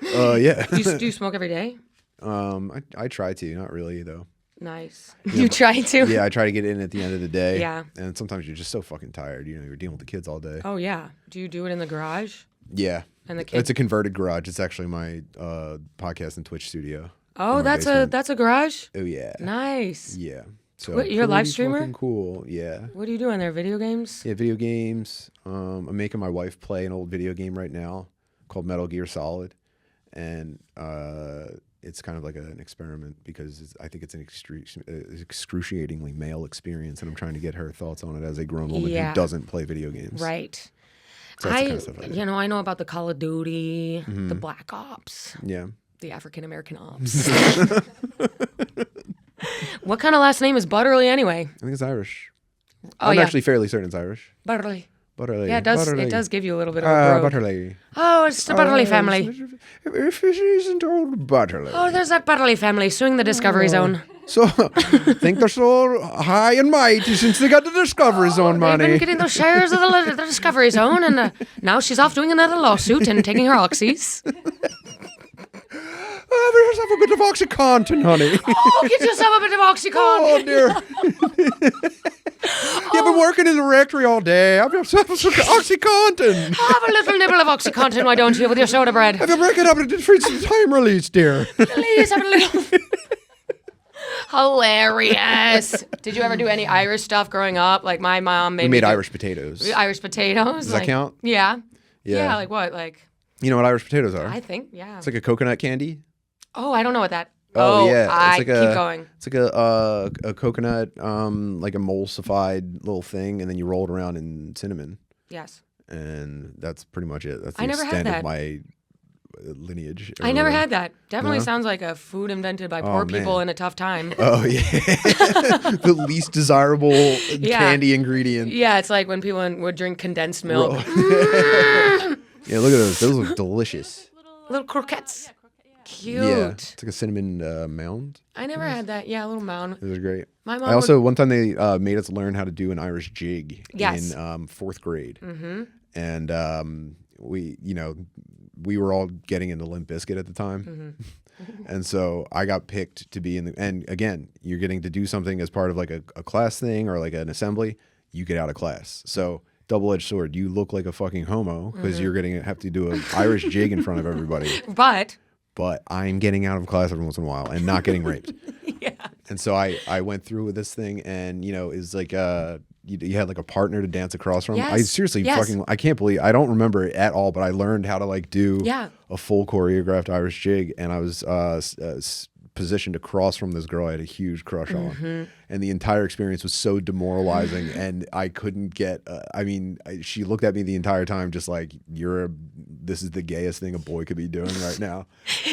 Yeah. Do you smoke every day? I try to, not really though. Nice. You try to? Yeah, I try to get in at the end of the day. Yeah. And sometimes you're just so fucking tired. You know, you're dealing with the kids all day. Oh, yeah. Do you do it in the garage? Yeah. And the kids? It's a converted garage. It's actually my podcast and Twitch studio. Oh, in my basement. that's a garage? Oh yeah. Nice. Yeah. So What, you're a live pretty streamer? fucking cool. Yeah. What are you doing there? Video games? Yeah, video games. I'm making my wife play an old video game right now called Metal Gear Solid, and it's kind of like an experiment because I think it's an excruciatingly male experience, and I'm trying to get her thoughts on it as a grown woman Yeah. who doesn't play video games. Right. So that's the kind of stuff I do. I know about the Call of Duty, the Black Ops, Yeah. the African American Ops. What kind of last name is Butterly anyway? I think it's Irish. Oh, I'm yeah. actually fairly certain it's Irish. Butterly. Butterly. Yeah, it does. Butterly. It does give you a little bit of a brogue. Butterly. Oh, it's the Butterly family. If it isn't old Butterly. Oh, there's that Butterly family suing the Discovery Zone. So, think they're so high and mighty since they got the Discovery Zone They've been money. getting those shares of the Discovery Zone, and now she's off doing another lawsuit and taking her oxys. Have yourself a bit of OxyContin, honey. Oh, get yourself a bit of Oxycontin. Oh, dear. You've been working in the rectory all day. Have yourself some OxyContin. Have a little nibble of Oxycontin, why don't you, with your soda bread? Have you break it up into different time release, dear? Please have a little. Hilarious. Did you ever do any Irish stuff growing up? Like my mom We made Irish potatoes. Irish potatoes. Does that count? Yeah. Yeah. Yeah, like what? Like, You know what Irish potatoes are? I think, yeah. It's like a coconut candy. Oh, I don't know what that. Oh, yeah. I It's like keep going. It's like a coconut, like emulsified little thing, and then you roll it around in cinnamon, Yes. and that's pretty much it. That's the I never had extent that. of my lineage. I never or- had that. Definitely No? sounds like a food invented by poor people man. in a tough time. Oh yeah, the least desirable candy ingredient. Yeah, it's like when people would drink condensed milk. Yeah, look at those. Those look delicious. Little croquettes. Cute. Yeah, it's like a cinnamon mound. I never had that. Yeah, a little mound. It was great. My mom I also one time they made us learn how to do an Irish jig Yes. in fourth grade, and we we were all getting into Limp Bizkit at the time. And so I got picked to be in the, and again, you're getting to do something as part of like a class thing or like an assembly, you get out of class. So double-edged sword, you look like a fucking homo because you're going to have to do an Irish jig in front of everybody. But I'm getting out of class every once in a while and not getting raped. And so I went through with this thing, and you know, is like you had like a partner to dance across from. I seriously fucking, I can't believe, I don't remember it at all, but I learned how to like do a full choreographed Irish jig, and I was positioned across from this girl I had a huge crush on, and the entire experience was so demoralizing, and I couldn't get I mean, she looked at me the entire time just like, this is the gayest thing a boy could be doing right now.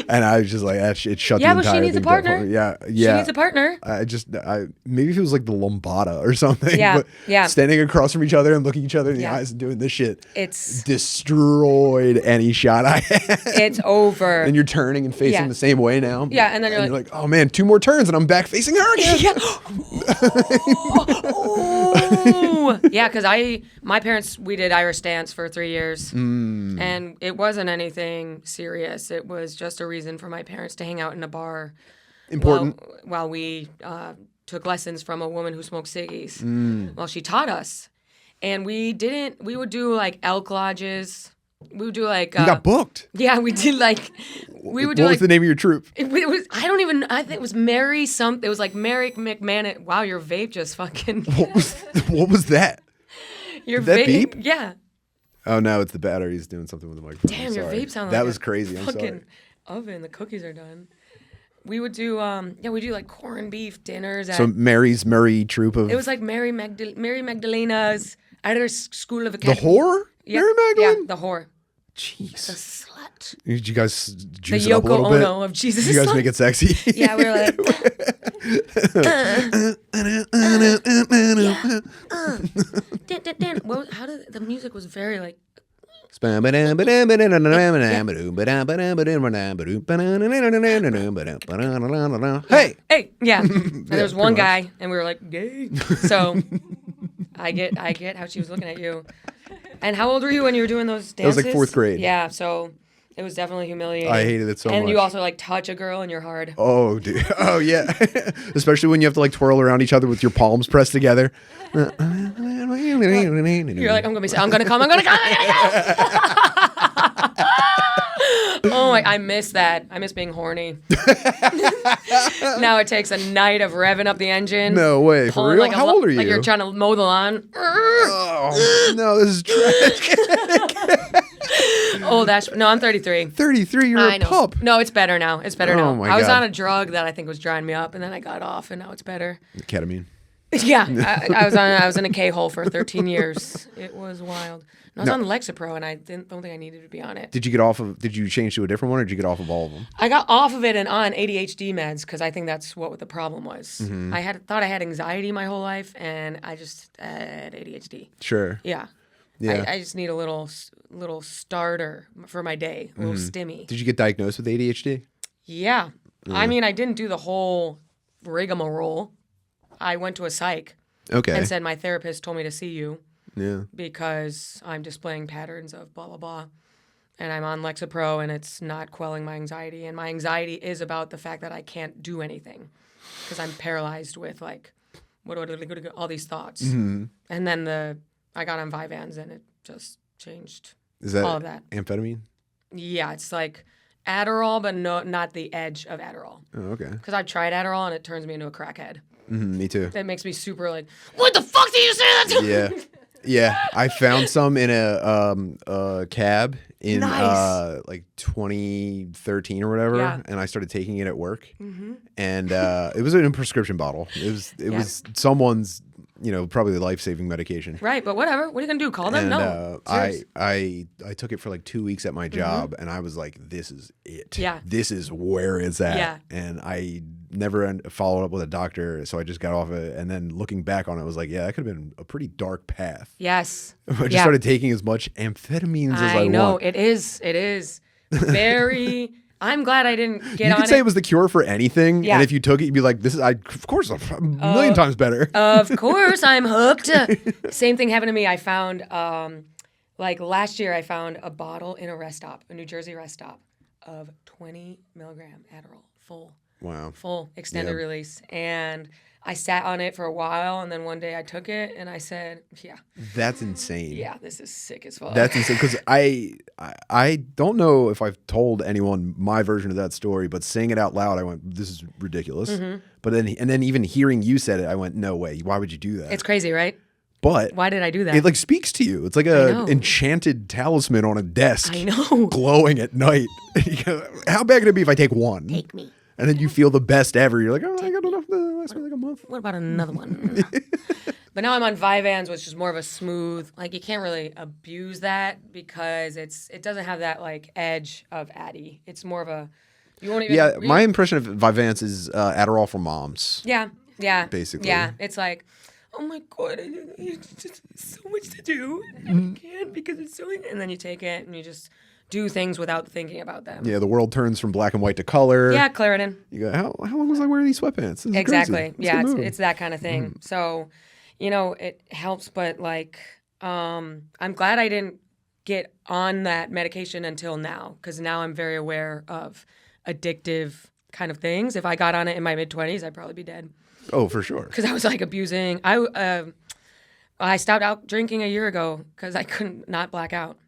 And I was just like, it shut the entire thing down. Yeah, but she needs a partner. She needs a partner. Maybe if it was like the Lombada or something. But standing across from each other and looking each other in the eyes and doing this shit. It's destroyed any shot I had. It's over. And you're turning and facing the same way now. Yeah, and then you're like, oh man, 2 more turns and I'm back facing her again. Yeah, because my parents, we did Irish dance for 3 years, and it wasn't anything serious. It was just a reason for my parents to hang out in a bar. Important. While we took lessons from a woman who smoked ciggies. Well, she taught us, and we would do like elk lodges. We would do like you got booked. Yeah, we did like we would do. What like, was the name of your troupe? It was, I think it was Mary something. It was like Mary McMahon. Wow, your vape just fucking. What was that? Your Did that vape? beep? Yeah. Oh no, it's the batteries doing something with the microphone. Damn, your vape sounded that like was crazy. I'm fucking sorry. Oven. The cookies are done. We would do we do like corned beef dinners. So Mary's troupe of. It was like Mary Magdalena's. I had her school of academy. The whore? Yeah. Mary Magdalene? Yeah, the whore. Jeez. The slut. Did you guys juice the it up a little bit? Yoko Ono of Jesus. Did you guys make it sexy? Yeah, we were like. Well, how did the music was very like. Hey, yeah. And there was one guy, and we were like, gay. So I get how she was looking at you. And how old were you when you were doing those dances? It was like 4th grade. Yeah, so it was definitely humiliating. I hated it so much. And you also like touch a girl and you're hard. Oh, dude. Oh, yeah. Especially when you have to like twirl around each other with your palms pressed together. You're like, I'm gonna come. Oh, I miss that. I miss being horny. Now it takes a night of revving up the engine. No way. For real? Like how old are you? Like you're trying to mow the lawn. Oh, no, this is tragic. Old Ash. No, I'm 33. 33, you're a pup. No, it's better now. It's better now. My I was God. on a drug that I think was drying me up, and then I got off, and now it's better. Ketamine. Yeah, I was in a K-hole for 13 years. It was wild. And I was on Lexapro, and I don't think I needed to be on it. Did you change to a different one, or did you get off of all of them? I got off of it and on ADHD meds because I think that's what the problem was. I thought I had anxiety my whole life, and I just had ADHD. Sure. Yeah. I just need a little starter for my day, a little stimmy. Did you get diagnosed with ADHD? Yeah. I mean, I didn't do the whole rigmarole. I went to a psych and said, my therapist told me to see you because I'm displaying patterns of blah, blah, blah. And I'm on Lexapro, and it's not quelling my anxiety. And my anxiety is about the fact that I can't do anything because I'm paralyzed with, like, all these thoughts. And then I got on Vyvanse, and it just changed all of that. Amphetamine? Yeah, it's like Adderall, but not the edge of Adderall. Oh, okay. Because I've tried Adderall, and it turns me into a crackhead. Me too. That makes me super like, what the fuck did you say that to? Yeah. Yeah. I found some in a cab in like 2013 or whatever, and I started taking it at work. And it was in a prescription bottle. It was someone's, probably life-saving medication. Right, but whatever. What are you gonna do? Call them? And, no. I took it for like 2 weeks at my job, and I was like, this is it. Yeah. This is where it's at. Yeah. And I never followed up with a doctor, so I just got off of it. And then looking back on it, I was like, yeah, that could have been a pretty dark path. Yes. I just started taking as much amphetamines as I want. I know. It is. Very... I'm glad I didn't get on it. You could say it was the cure for anything, and if you took it, you'd be like, "This is, of course, a million times better." Of course, I'm hooked. Same thing happened to me. I found Like last year, I found a bottle in a rest stop, a New Jersey rest stop, of 20 milligram Adderall, full extended release. And I sat on it for a while, and then one day I took it, and I said, yeah. That's insane. Yeah, this is sick as fuck. That's insane, because I don't know if I've told anyone my version of that story, but saying it out loud, I went, this is ridiculous. Mm-hmm. But then even hearing you said it, I went, no way. Why would you do that? It's crazy, right? But why did I do that? It like speaks to you. It's like a enchanted talisman on a desk. I know. Glowing at night. How bad can it be if I take one? Take me. And then you feel the best ever. You're like, oh, I got enough to last me like a month. What about another one? But now I'm on Vyvanse, which is more of a smooth, like you can't really abuse that because it doesn't have that like edge of Addy. It's more of a, you won't even. Yeah, my impression of Vyvanse is Adderall for moms. Yeah. Basically. Yeah, it's like, oh my God, it's just so much to do. And I can't because it's so, and then you take it and you just do things without thinking about them. Yeah, the world turns from black and white to color. Yeah, Claritin. You go, how long was I wearing these sweatpants? This is exactly. crazy. Yeah, it's that kind of thing. So, it helps, but like, I'm glad I didn't get on that medication until now, because now I'm very aware of addictive kind of things. If I got on it in my mid-20s, I'd probably be dead. Oh, for sure. Because I was like abusing. I stopped out drinking a year ago because I couldn't not black out.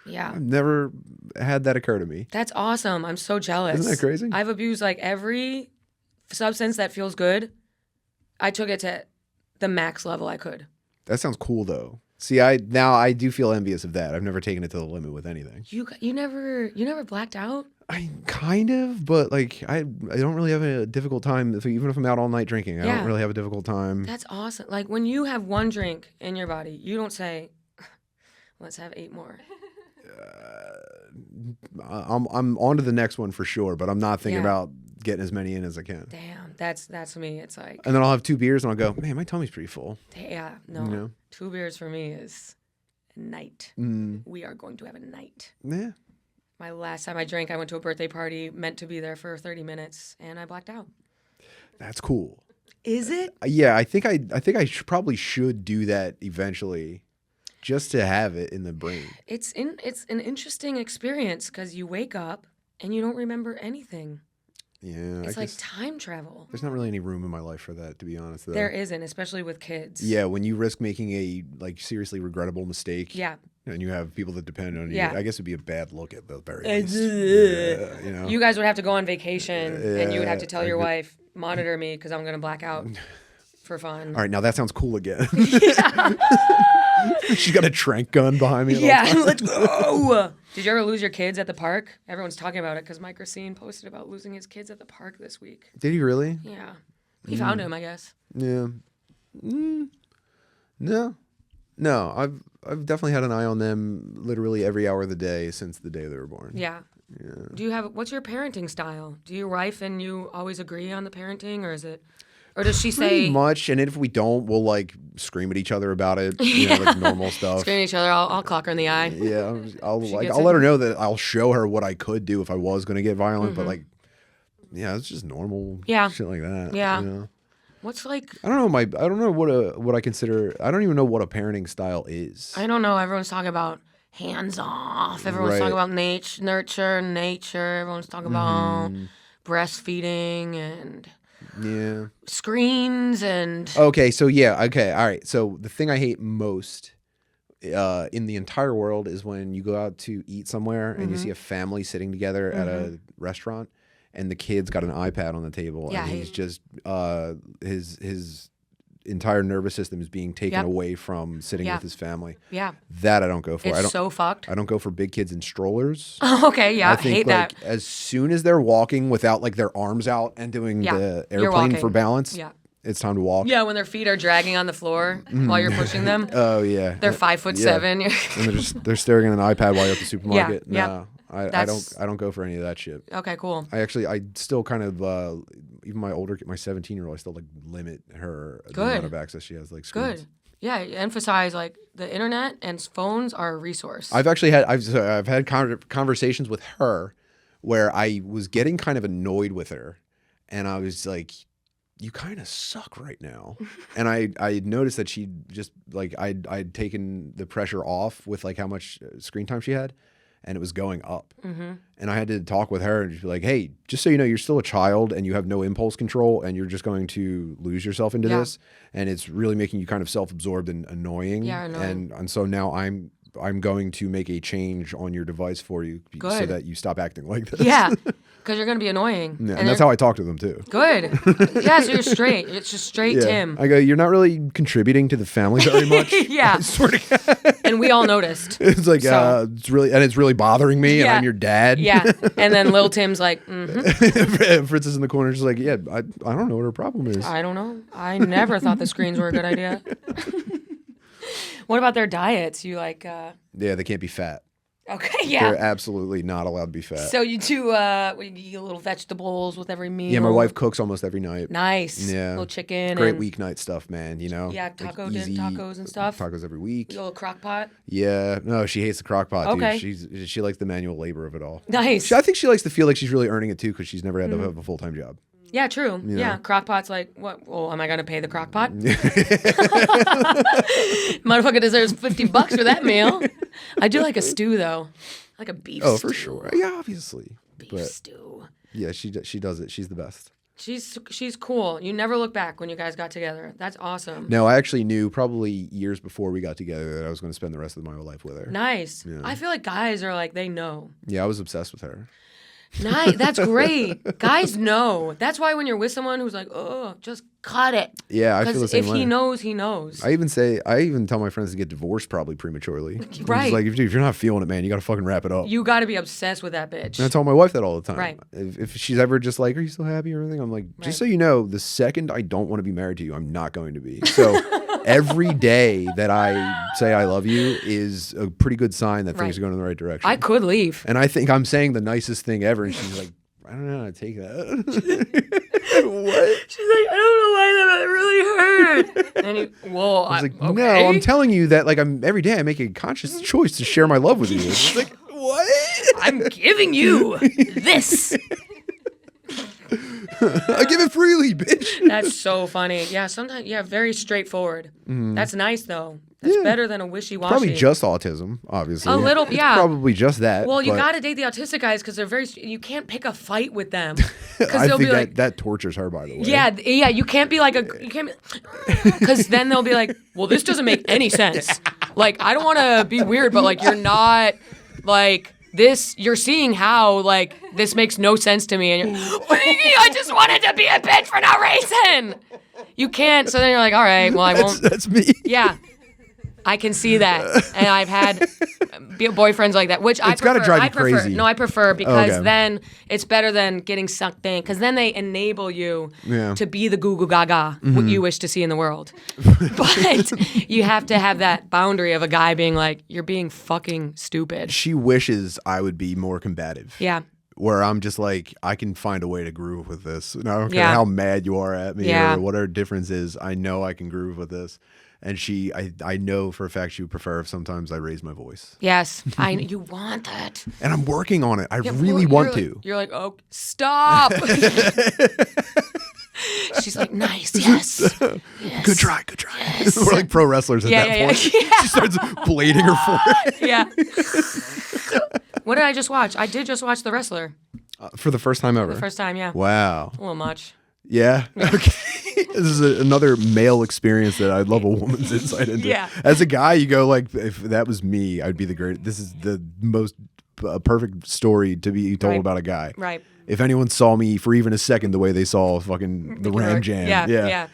Yeah. I've never had that occur to me. That's awesome. I'm so jealous. Isn't that crazy? I've abused like every substance that feels good. I took it to the max level I could. That sounds cool though. See, I do feel envious of that. I've never taken it to the limit with anything. You never blacked out? I kind of, but like I don't really have a difficult time. Even if I'm out all night drinking, I don't really have a difficult time. That's awesome. Like when you have one drink in your body, you don't say, "Let's have 8 more." I'm on to the next one for sure, but I'm not thinking about getting as many in as I can. Damn, that's me. It's like, and then I'll have 2 beers and I'll go, man, my tummy's pretty full. Yeah, no, 2 beers for me is a night. We are going to have a night. Yeah. My last time I drank, I went to a birthday party, meant to be there for 30 minutes, and I blacked out. That's cool. Is it? Yeah, I think I probably should do that eventually, just to have it in the brain. It's an interesting experience because you wake up and you don't remember anything. Yeah, it's like time travel. There's not really any room in my life for that, to be honest. Though. There isn't, especially with kids. Yeah, when you risk making a like seriously regrettable mistake. Yeah. And you have people that depend on you. Yeah. I guess it'd be a bad look at the very least. Yeah, You guys would have to go on vacation, and you would have to tell your wife, monitor me because I'm going to black out for fun. All right, now that sounds cool again. She's got a trank gun behind me. Yeah, let's go. Did you ever lose your kids at the park? Everyone's talking about it because Mike Racine posted about losing his kids at the park this week. Did he really? Yeah. He found him, I guess. Yeah. No. I've definitely had an eye on them literally every hour of the day since the day they were born. Yeah. What's your parenting style? Do your wife and you always agree on the parenting, or does she say pretty much? And if we don't, we'll like scream at each other about it, like normal stuff. Scream at each other. I'll clock her in the eye. Yeah, I'll let her know that I'll show her what I could do if I was going to get violent. But like, it's just normal shit like that. Yeah. What's like? I don't know what I consider. I don't even know what a parenting style is. I don't know. Everyone's talking about hands off. Everyone's talking about nature. Everyone's talking about breastfeeding and screens and. Okay, so all right. So the thing I hate most in the entire world is when you go out to eat somewhere and you see a family sitting together at a restaurant. And the kid's got an iPad on the table, and he's just his entire nervous system is being taken away from sitting with his family. Yeah, that I don't go for. It's so fucked. I don't go for big kids in strollers. Oh, okay, yeah, I hate that. As soon as they're walking without like their arms out and doing the airplane for balance, it's time to walk. Yeah, when their feet are dragging on the floor while you're pushing them. Oh yeah, they're 5'7". And they're staring at an iPad while you're at the supermarket. Yeah. I don't go for any of that shit. Okay, cool. I still kind of even my 17-year-old, I still like limit her the amount of access she has like screens. Good. Yeah, emphasize like the internet and phones are a resource. I've had conversations with her where I was getting kind of annoyed with her, and I was like, you kind of suck right now. And I noticed that she just like, I'd taken the pressure off with like how much screen time she had, and it was going up. And I had to talk with her and just be like, hey, just so you know, you're still a child and you have no impulse control, and you're just going to lose yourself into this. And it's really making you kind of self-absorbed and annoying. Yeah, annoying. And so now I'm going to make a change on your device for you so that you stop acting like this. Yeah, because you're going to be annoying. Yeah, and that's how I talk to them too. Good. Yeah, so you're straight. It's just straight Tim. I go, you're not really contributing to the family very much. Yeah. I swear to God. And we all noticed. It's like, it's really bothering me, and I'm your dad. Yeah. And then Lil Tim's like, Fritz is in the corner just like, yeah, I don't know what her problem is. I don't know. I never thought the screens were a good idea. What about their diets? You like... Yeah, they can't be fat. Okay, yeah. They're absolutely not allowed to be fat. So you do, you eat little vegetables with every meal? Yeah, my wife cooks almost every night. Nice. Yeah. Little chicken. Great and, weeknight stuff, man, you know? Yeah, tacos and stuff. Tacos every week. Your little crock pot? Yeah. No, she hates the crock pot, Okay. dude. She likes the manual labor of it all. Nice. I think she likes to feel like she's really earning it, too, because she's never had to have a full-time job. Yeah, true. You know? Yeah, crock pot's like, what? Well, am I going to pay the crock pot? Motherfucker deserves $50 for that meal. I do like a stew, though. I like a beef stew. Oh, for sure. Yeah, obviously. Beef stew. Yeah, she does it. She's the best. She's cool. You never look back when you guys got together. That's awesome. No, I actually knew probably years before we got together that I was going to spend the rest of my life with her. Nice. Yeah. I feel like guys are like, they know. Yeah, I was obsessed with her. Nice. That's great. Guys know. That's why when you're with someone who's like, oh, just cut it. Yeah, I feel the same way. If he knows, he knows. I even tell my friends to get divorced probably prematurely. Right. It's like, if you're not feeling it, man, you got to fucking wrap it up. You got to be obsessed with that bitch. And I tell my wife that all the time. Right. If she's ever just like, are you still happy or anything? I'm like, just so you know, the second I don't want to be married to you, I'm not going to be. So every day that I say I love you is a pretty good sign that things are going in the right direction. I could leave. And I think I'm saying the nicest thing ever. And she's like, I don't know how to take that. What? She's like, I don't know why that really hurt. And I was like, okay. no, I'm telling you that like every day I make a conscious choice to share my love with you. It's like, what? I'm giving you this. I give it freely, bitch. That's so funny. Yeah, sometimes, very straightforward. That's nice, though. That's better than a wishy-washy. Probably just autism, obviously. A little, It's probably just that. Well, you got to date the autistic guys because they're you can't pick a fight with them. I they'll think be like, that tortures her, by the way. Yeah, you can't be like because then they'll be like, well, this doesn't make any sense. Like, I don't want to be weird, but like, you're not like this. You're seeing how like this makes no sense to me, and you're, what do you mean? I just wanted to be a bitch for no reason. You can't. So then you're like, all right, well, I won't. That's me. Yeah. I can see that, and I've had boyfriends like that, which I prefer. It's got to drive you crazy. No, I prefer because then it's better than getting sucked in, because then they enable you to be the goo goo gaga, what you wish to see in the world. But you have to have that boundary of a guy being like, you're being fucking stupid. She wishes I would be more combative. Yeah. Where I'm just like, I can find a way to groove with this. And I don't care how mad you are at me or what our difference is. I know I can groove with this. And I know for a fact she would prefer if sometimes I raise my voice. Yes, you want that. And I'm working on it. I really want to. You're like, oh, stop. She's like, nice, yes. Yes. Good try. Yes. We're like pro wrestlers at that point. Yeah. She starts blading her forehead. Yeah. What did I just watch? I did just watch The Wrestler. For the first time ever? The first time, yeah. Wow. A little much. Yeah? Okay. This is another male experience that I'd love a woman's insight into. Yeah. As a guy, you go like, if that was me, I'd be the great. This is the most perfect story to be told about a guy. Right. If anyone saw me for even a second the way they saw fucking the Ram Jam. Yeah.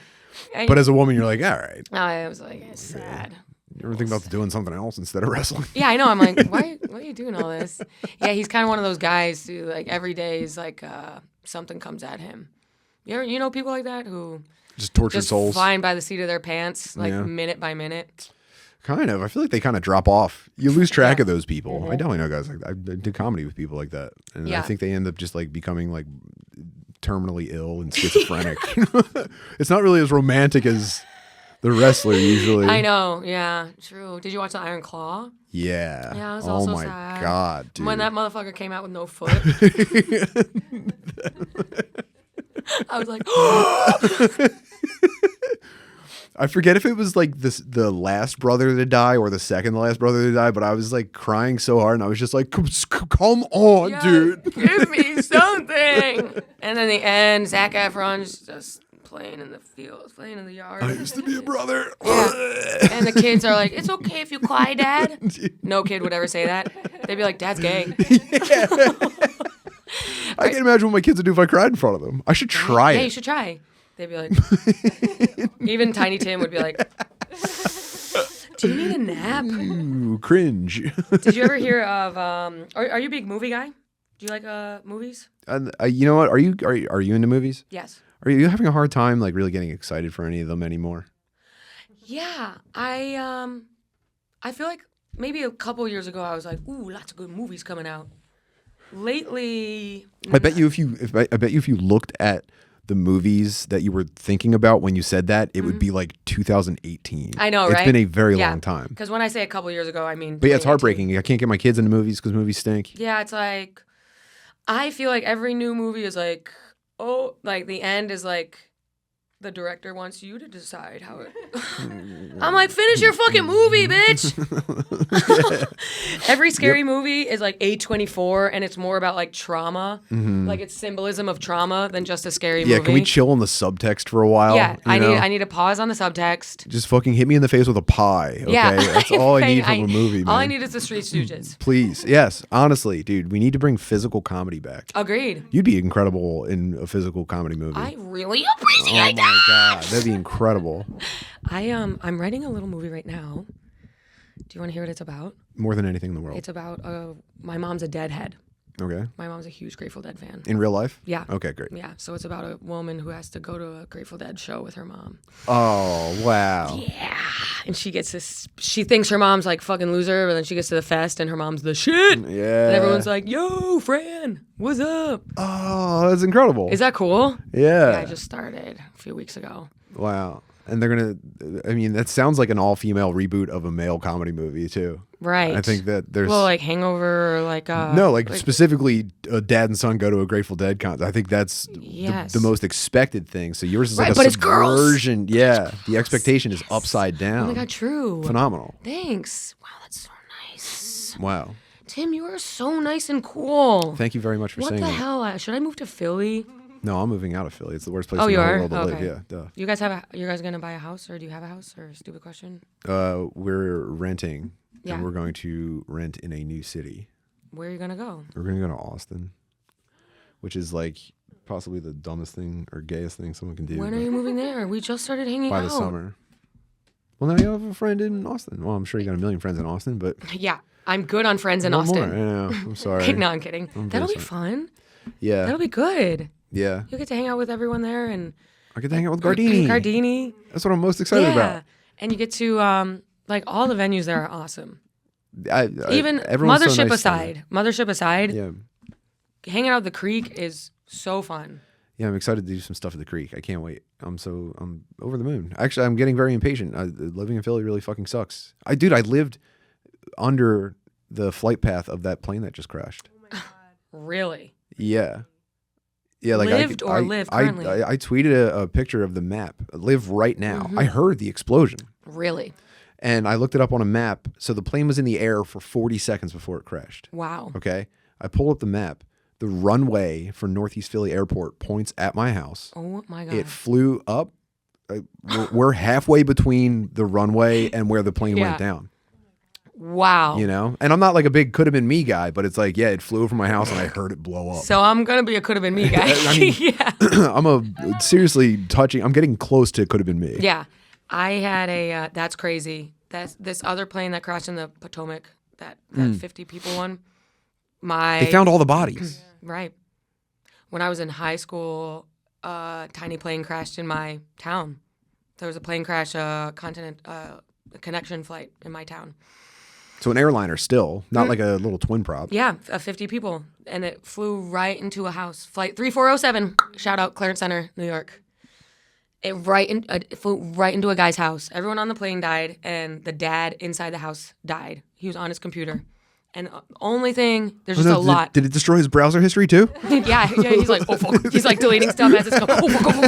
But as a woman, you're like, all right. I was like, it's sad. You ever think about doing something else instead of wrestling? Yeah, I know. I'm like, why are you doing all this? Yeah, he's kind of one of those guys who, like, every day is like something comes at him. You know people like that who just torture souls, flying by the seat of their pants, like minute by minute. Kind of. I feel like they kind of drop off. You lose track of those people. I definitely know guys like that. I did comedy with people like that, and I think they end up just like becoming like terminally ill and schizophrenic. It's not really as romantic as the wrestler usually. I know. Yeah, true. Did you watch the Iron Claw? Yeah. Yeah, it was also my sad. God, dude. When that motherfucker came out with no foot. I was like, I forget if it was like the last brother to die or the second to last brother to die, but I was like crying so hard and I was just like, come on, yeah, dude. give me something. And then the end, Zac Efron's just playing in the fields, playing in the yard. I used to be a brother. Yeah. And the kids are like, it's okay if you cry, Dad. No kid would ever say that. They'd be like, Dad's gay. I can't imagine what my kids would do if I cried in front of them. I should try Yeah, it. you should try. They'd be like, even Tiny Tim would be like, do you need a nap? Ooh, cringe. Did you ever hear of, are you a big movie guy? Do you like movies? You know what? Are you into movies? Yes. Are you having a hard time like really getting excited for any of them anymore? Yeah, I feel like maybe a couple years ago I was like, ooh, lots of good movies coming out. Lately, I bet you if you looked at the movies that you were thinking about when you said that, it would be like 2018. I know, It's right? been a very long time. Because when I say a couple years ago, I mean. But yeah, it's 2018. heartbreaking. I can't get my kids into movies because movies stink. Yeah, it's like, I feel like every new movie is like, oh, like the end is like, the director wants you to decide how it. I'm like, finish your fucking movie, bitch. Every scary movie is like A24, and it's more about like trauma, like it's symbolism of trauma than just a scary movie. Yeah, can we chill on the subtext for a while? Yeah, you know? I need to pause on the subtext. Just fucking hit me in the face with a pie. Okay, Yeah, that's all I need from a movie, man. All I need is the Three Stooges. Please, yes, honestly, dude, we need to bring physical comedy back. Agreed. You'd be incredible in a physical comedy movie. I really appreciate that. Oh my god, that'd be incredible. I'm writing a little movie right now. Do you want to hear what it's about? More than anything in the world. It's about my mom's a Deadhead. Okay. My mom's a huge Grateful Dead fan. In real life? Yeah. Okay, great. Yeah, so it's about a woman who has to go to a Grateful Dead show with her mom. Oh, wow. Yeah. And she gets this, she thinks her mom's like fucking loser, but then she gets to the fest and her mom's the shit. Yeah. And everyone's like, yo, Fran, what's up? Oh, that's incredible. Is that cool? Yeah. Yeah, I just started a few weeks ago. Wow. And they're going to, I mean, that sounds like an all-female reboot of a male comedy movie, too. Right. I think that there's... Well, like Hangover or like... no, like specifically a dad and son go to a Grateful Dead concert. I think that's Yes. the most expected thing. So yours is Right, like a but it's girls. subversion. Yeah. The expectation is upside down. Oh my God, true. Phenomenal. Thanks. Wow, that's so nice. Wow. Tim, you are so nice and cool. Thank you very much for What saying the that. hell? Should I move to Philly? No, I'm moving out of Philly. It's the worst place Oh, in you the whole are? world to live. Okay. Yeah, duh. You guys gonna buy a house, or do you have a house? Or stupid question. We're renting, Yeah. and we're going to rent in a new city. Where are you gonna go? We're going to go to Austin, which is like possibly the dumbest thing or gayest thing someone can do. When are you moving there? We just started hanging by out. the summer. Well, now you have a friend in Austin. Well, I'm sure you got a million friends in Austin, but Yeah, I'm good on friends in one Austin. more. Yeah, I'm sorry. No, I'm kidding. I'm That'll very be sorry. fun. Yeah, That'll be good. yeah. You'll get to hang out with everyone there and I get to hang out with Gardini. Gardini. That's what I'm most excited Yeah. about. And you get to like all the venues there are awesome. Even everyone's so Mothership nice to me. aside, Yeah, hanging out at the creek is so fun. yeah. I'm excited to do some stuff at the creek. I can't wait. I'm over the moon. Actually, I'm getting very impatient. Living in Philly really fucking sucks. I lived under the flight path of that plane that just crashed. Really? Yeah. Yeah, like Lived or live currently? I tweeted a picture of the map. Live right now. Mm-hmm. I heard the explosion. Really? And I looked it up on a map. So the plane was in the air for 40 seconds before it crashed. Wow. Okay. I pulled up the map. The runway for Northeast Philly Airport points at my house. Oh my God. It flew up. We're halfway between the runway and where the plane Yeah. went down. Wow. You know? And I'm not like a big could have been me guy, but it's like, yeah, it flew over my house and I heard it blow up. So I'm gonna be a could have been me guy. I mean, Yeah. I'm getting close to could have been me. Yeah. I had a that's crazy. That's this other plane that crashed in the Potomac, that 50 people one. They found all the bodies. Right. When I was in high school, a tiny plane crashed in my town. There was a plane crash, a connection flight in my town. So an airliner still, not like a little twin prop. Yeah, 50 people. And it flew right into a house. Flight 3407. Shout out Clarence Center, New York. It flew right into a guy's house. Everyone on the plane died, and the dad inside the house died. He was on his computer. And only thing, there's just a lot. Did it destroy his browser history too? yeah, he's like, oh fuck. He's like deleting stuff as it's going. Oh fuck, oh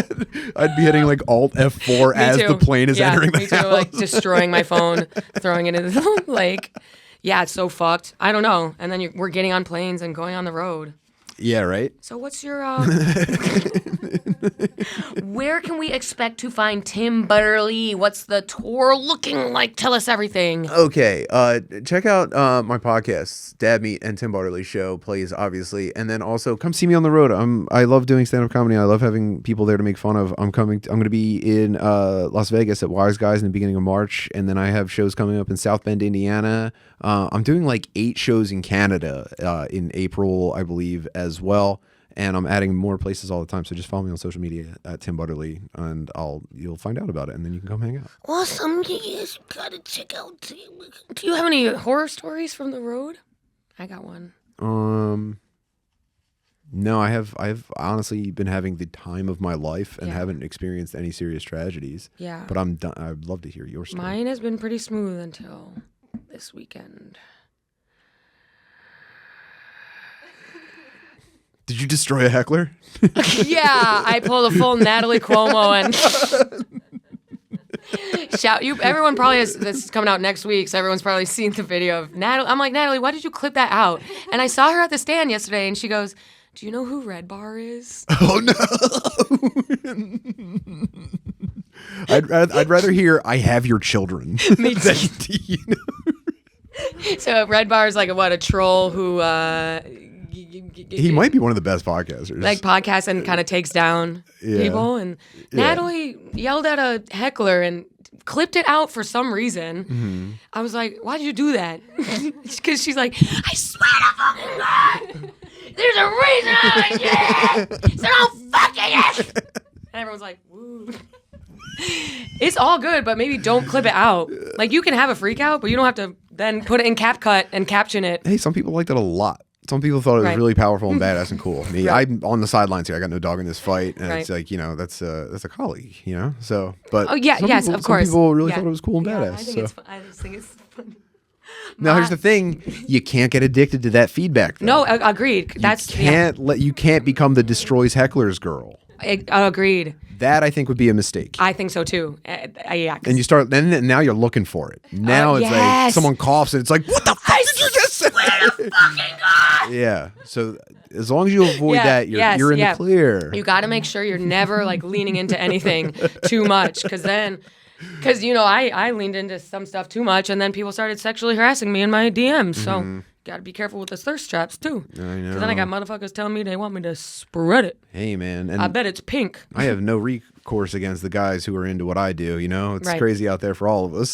fuck. I'd be hitting like Alt F4 as the plane is entering the house. Like destroying my phone, throwing it into the lake. Yeah, it's so fucked. I don't know. And then we're getting on planes and going on the road. Yeah, right? So what's your, where can we expect to find Tim Butterly? What's the tour looking like? Tell us everything. Okay, check out my podcasts, Dad Meat and Tim Butterly Show plays, obviously. And then also come see me on the road. I love doing stand-up comedy. I love having people there to make fun of. I'm going to be in Las Vegas at Wise Guys in the beginning of March. And then I have shows coming up in South Bend, Indiana. I'm doing like 8 shows in Canada in April, I believe, as well. And I'm adding more places all the time. So just follow me on social media at Tim Butterly, and you'll find out about it, and then you can come hang out. Awesome. You guys gotta check out. Do you have any horror stories from the road? I got one. No, I've honestly been having the time of my life and haven't experienced any serious tragedies. Yeah. But I'd love to hear your story. Mine has been pretty smooth until this weekend. Did you destroy a heckler? Yeah, I pulled a full Natalie Cuomo and shout you. Everyone probably has this is coming out next week, so everyone's probably seen the video of Natalie. I'm like, Natalie, why did you clip that out? And I saw her at the stand yesterday, and she goes, "Do you know who Red Bar is?" Oh no! I'd rather hear "I have your children." Me too. You know? So Red Bar is like a troll who. He might be one of the best podcasters. Like podcasts and kind of takes down people. And Natalie yelled at a heckler and clipped it out for some reason. Mm-hmm. I was like, why'd you do that? Because she's like, I swear to fucking God, there's a reason I did it. So don't fucking it. And everyone's like, woo. It's all good, but maybe don't clip it out. Like you can have a freak out, but you don't have to then put it in CapCut and caption it. Hey, some people like that a lot. Some people thought it was really powerful and badass and cool. Me, I'm on the sidelines here. I got no dog in this fight, and it's like, you know, that's a colleague, you know. So, but of course. Some people really thought it was cool and badass. I just think it's funny. Now, here's the thing: you can't get addicted to that feedback. Though. No, agreed. You can't become the destroys hecklers girl. Agreed. That I think would be a mistake. I think so too. Yeah. And you start then now you're looking for it. Now it's like someone coughs and it's like, what the fuck did you just say? Fucking God. Yeah. So as long as you avoid that, you're in the clear. You got to make sure you're never like leaning into anything too much, because you know I leaned into some stuff too much, and then people started sexually harassing me in my DMs. So. Got to be careful with the thirst traps too. I know. Because then I got motherfuckers telling me they want me to spread it. Hey man, and I bet it's pink. I have no recourse against the guys who are into what I do. You know, it's crazy out there for all of us.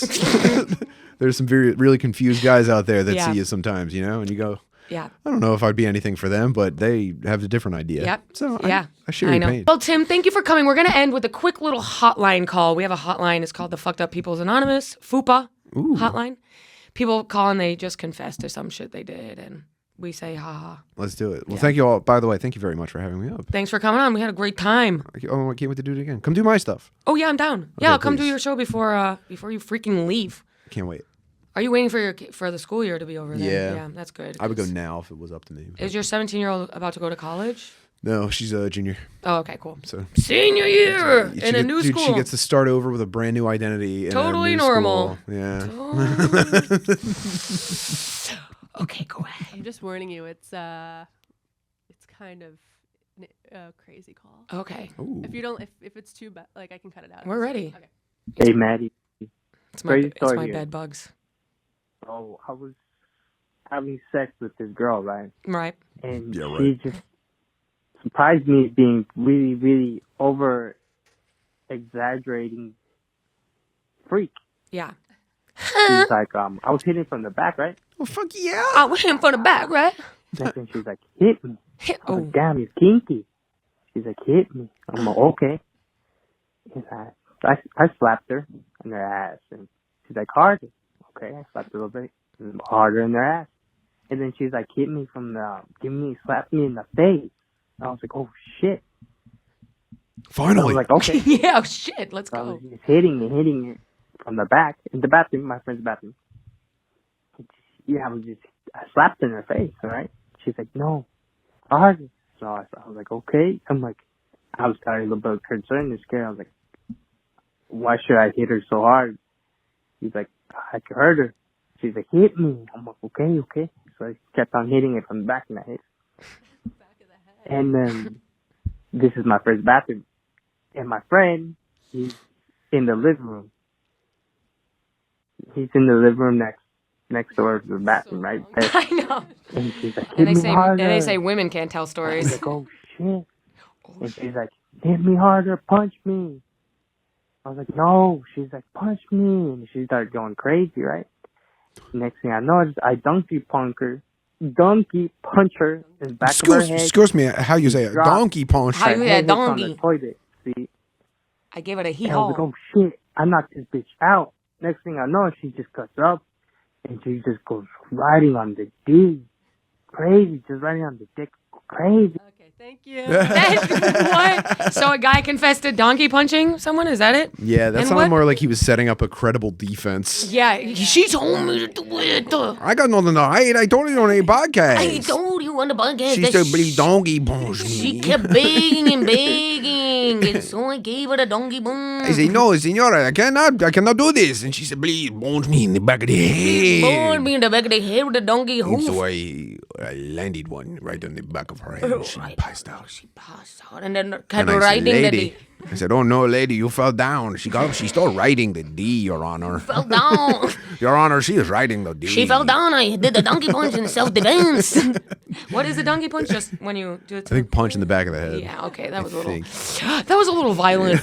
There's some really confused guys out there that see you sometimes. You know, and you go, I don't know if I'd be anything for them, but they have a different idea. Yep. So I share your pain. Well, Tim, thank you for coming. We're gonna end with a quick little hotline call. We have a hotline. It's called the Fucked Up People's Anonymous FUPA hotline. People call and they just confess to some shit they did, and we say, ha ha. Let's do it. Well, thank you all. By the way, thank you very much for having me up. Thanks for coming on. We had a great time. I can't wait to do it again. Come do my stuff. Oh, yeah, I'm down. Okay, I'll come do your show before you freaking leave. Can't wait. Are you waiting for the school year to be over there? Yeah, that's good. I would go now if it was up to me. Is your 17-year-old about to go to college? No, she's a junior. Oh, okay, cool. So senior year in a new school. She gets to start over with a brand new identity. Totally in a new normal. School. Yeah. Okay, go ahead. I'm just warning you. It's kind of a crazy call. Okay. Ooh. If it's too bad, like I can cut it out. We're ready. Okay. Hey, Maddy. It's my bed bugs. Oh, I was having sex with this girl, right? Right. And she just surprised me being really, really over exaggerating freak. Yeah. She's like, I was hitting from the back, right? Oh, fuck yeah. I was hitting from the back, right? And she's like, hit me. I'm like, damn, it's kinky. She's like, hit me. I'm like, okay. And I slapped her in her ass, and she's like, harder. Okay, I slapped her a little bit harder in her ass. And then she's like, hit me slapped me in the face. I was like, oh shit. Finally. I was like, okay. Yeah, oh shit, let's so go. I was just hitting it from the back, in the bathroom, my friend's bathroom. yeah, I slapped her in her face, all right? She's like, no, harder. So I was like, okay. I'm like, I was starting a little bit concerned and scared. I was like, why should I hit her so hard? He's like, I could hurt her. She's like, hit me. I'm like, okay. So I kept on hitting it from the back of the head. Back of the head. And then this is my first bathroom. And my friend, he's in the living room. He's in the living room next door to the bathroom, right? There. I know. And she's like, And hit me harder. they say women can't tell I was stories. like, oh, shit. And she's like, hit me harder, punch me. I was like, no. She's like, punch me. And she started going crazy, right? Next thing I know, I donkey punch her in the back of her head. Excuse me, how you say it? Drop. Donkey punch. How you- Her yeah, head hits on donkey. the toilet seat. I gave it a And I was like, hee-haw. oh, shit. I knocked this bitch out. Next thing I know, she just cuts up. And she just goes riding on the D. Crazy. Just riding on the dick. Crazy. Okay, thank you. What? So a guy confessed to donkey punching someone? Is that it? Yeah, that And sounded what- more like he was setting up a credible defense. Yeah, she told me to do it. I got nothing to hide. I told you on a podcast. I told you on the podcast She that said, "Please donkey punch me." she kept begging and begging, and so I gave her the donkey punch. I said, "No, senora, I cannot do this." And she said, "Please punch me in the back of the head." Born me in the back of the head with a donkey And so hoof. I landed one right on the back of her head. And she passed out. Passed out and then kept And I said, riding the "Lady," D. I said, "Oh no, lady, you fell down." She started riding the D, Your Honor. Fell down. Your Honor, she is riding the D. She fell down. I did the donkey punch in self-defense. What is a donkey punch? Just when you do it. I think punch in the back of the head. Yeah. Okay. That was a I little. think. That was a little violent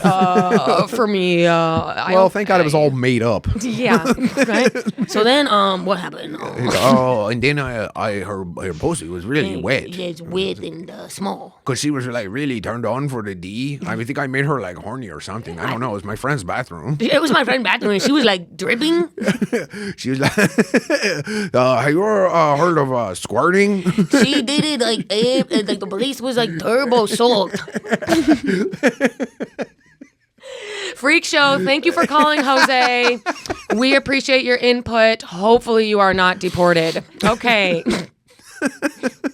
for me. Well, thank God it was all made up. Yeah. Right. So then, what happened? Oh, and then her pussy was really wet. It's wet and small. Because she was like really turned on for the D. I think I made her like horny or something. I don't know. It was my friend's bathroom. It was my friend's bathroom, and she was like dripping. She was like, have you ever heard of squirting? She did it like the police was like turbo soaked. Freak show. Thank you for calling, Jose. We appreciate your input. Hopefully, you are not deported. Okay.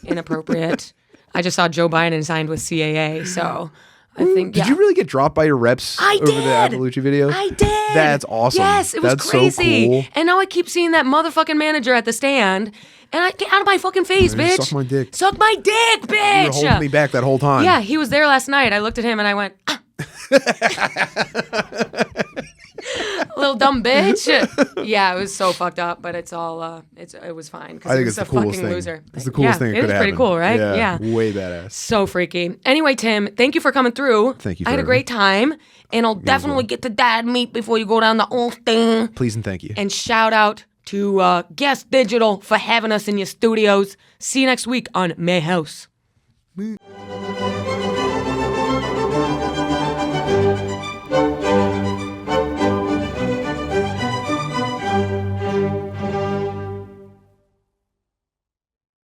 Inappropriate. I just saw Joe Biden signed with CAA, so I think. Did you really get dropped by your reps I over did. the Appaloochia video? I did. That's awesome. Yes, it was That's crazy. so cool. And now I keep seeing that motherfucking manager at the stand, and I get out of my fucking face, bitch. Suck my dick. Suck my dick, You were bitch. holding me back that whole time. Yeah, he was there last night. I looked at him and I went, ah. Little dumb bitch. Yeah, it was so fucked up, but it's all it was fine. I think he it's was the a coolest fucking thing. loser. It's the coolest thing that it could was pretty happen. cool, right? Yeah. Way badass. So freaky. Anyway, Tim, thank you for coming through. Thank you I for had a having great time, and I'll definitely get to dad meet before you go down the whole thing. Please and thank you. And shout out to Guest Digital for having us in your studios. See you next week on May House.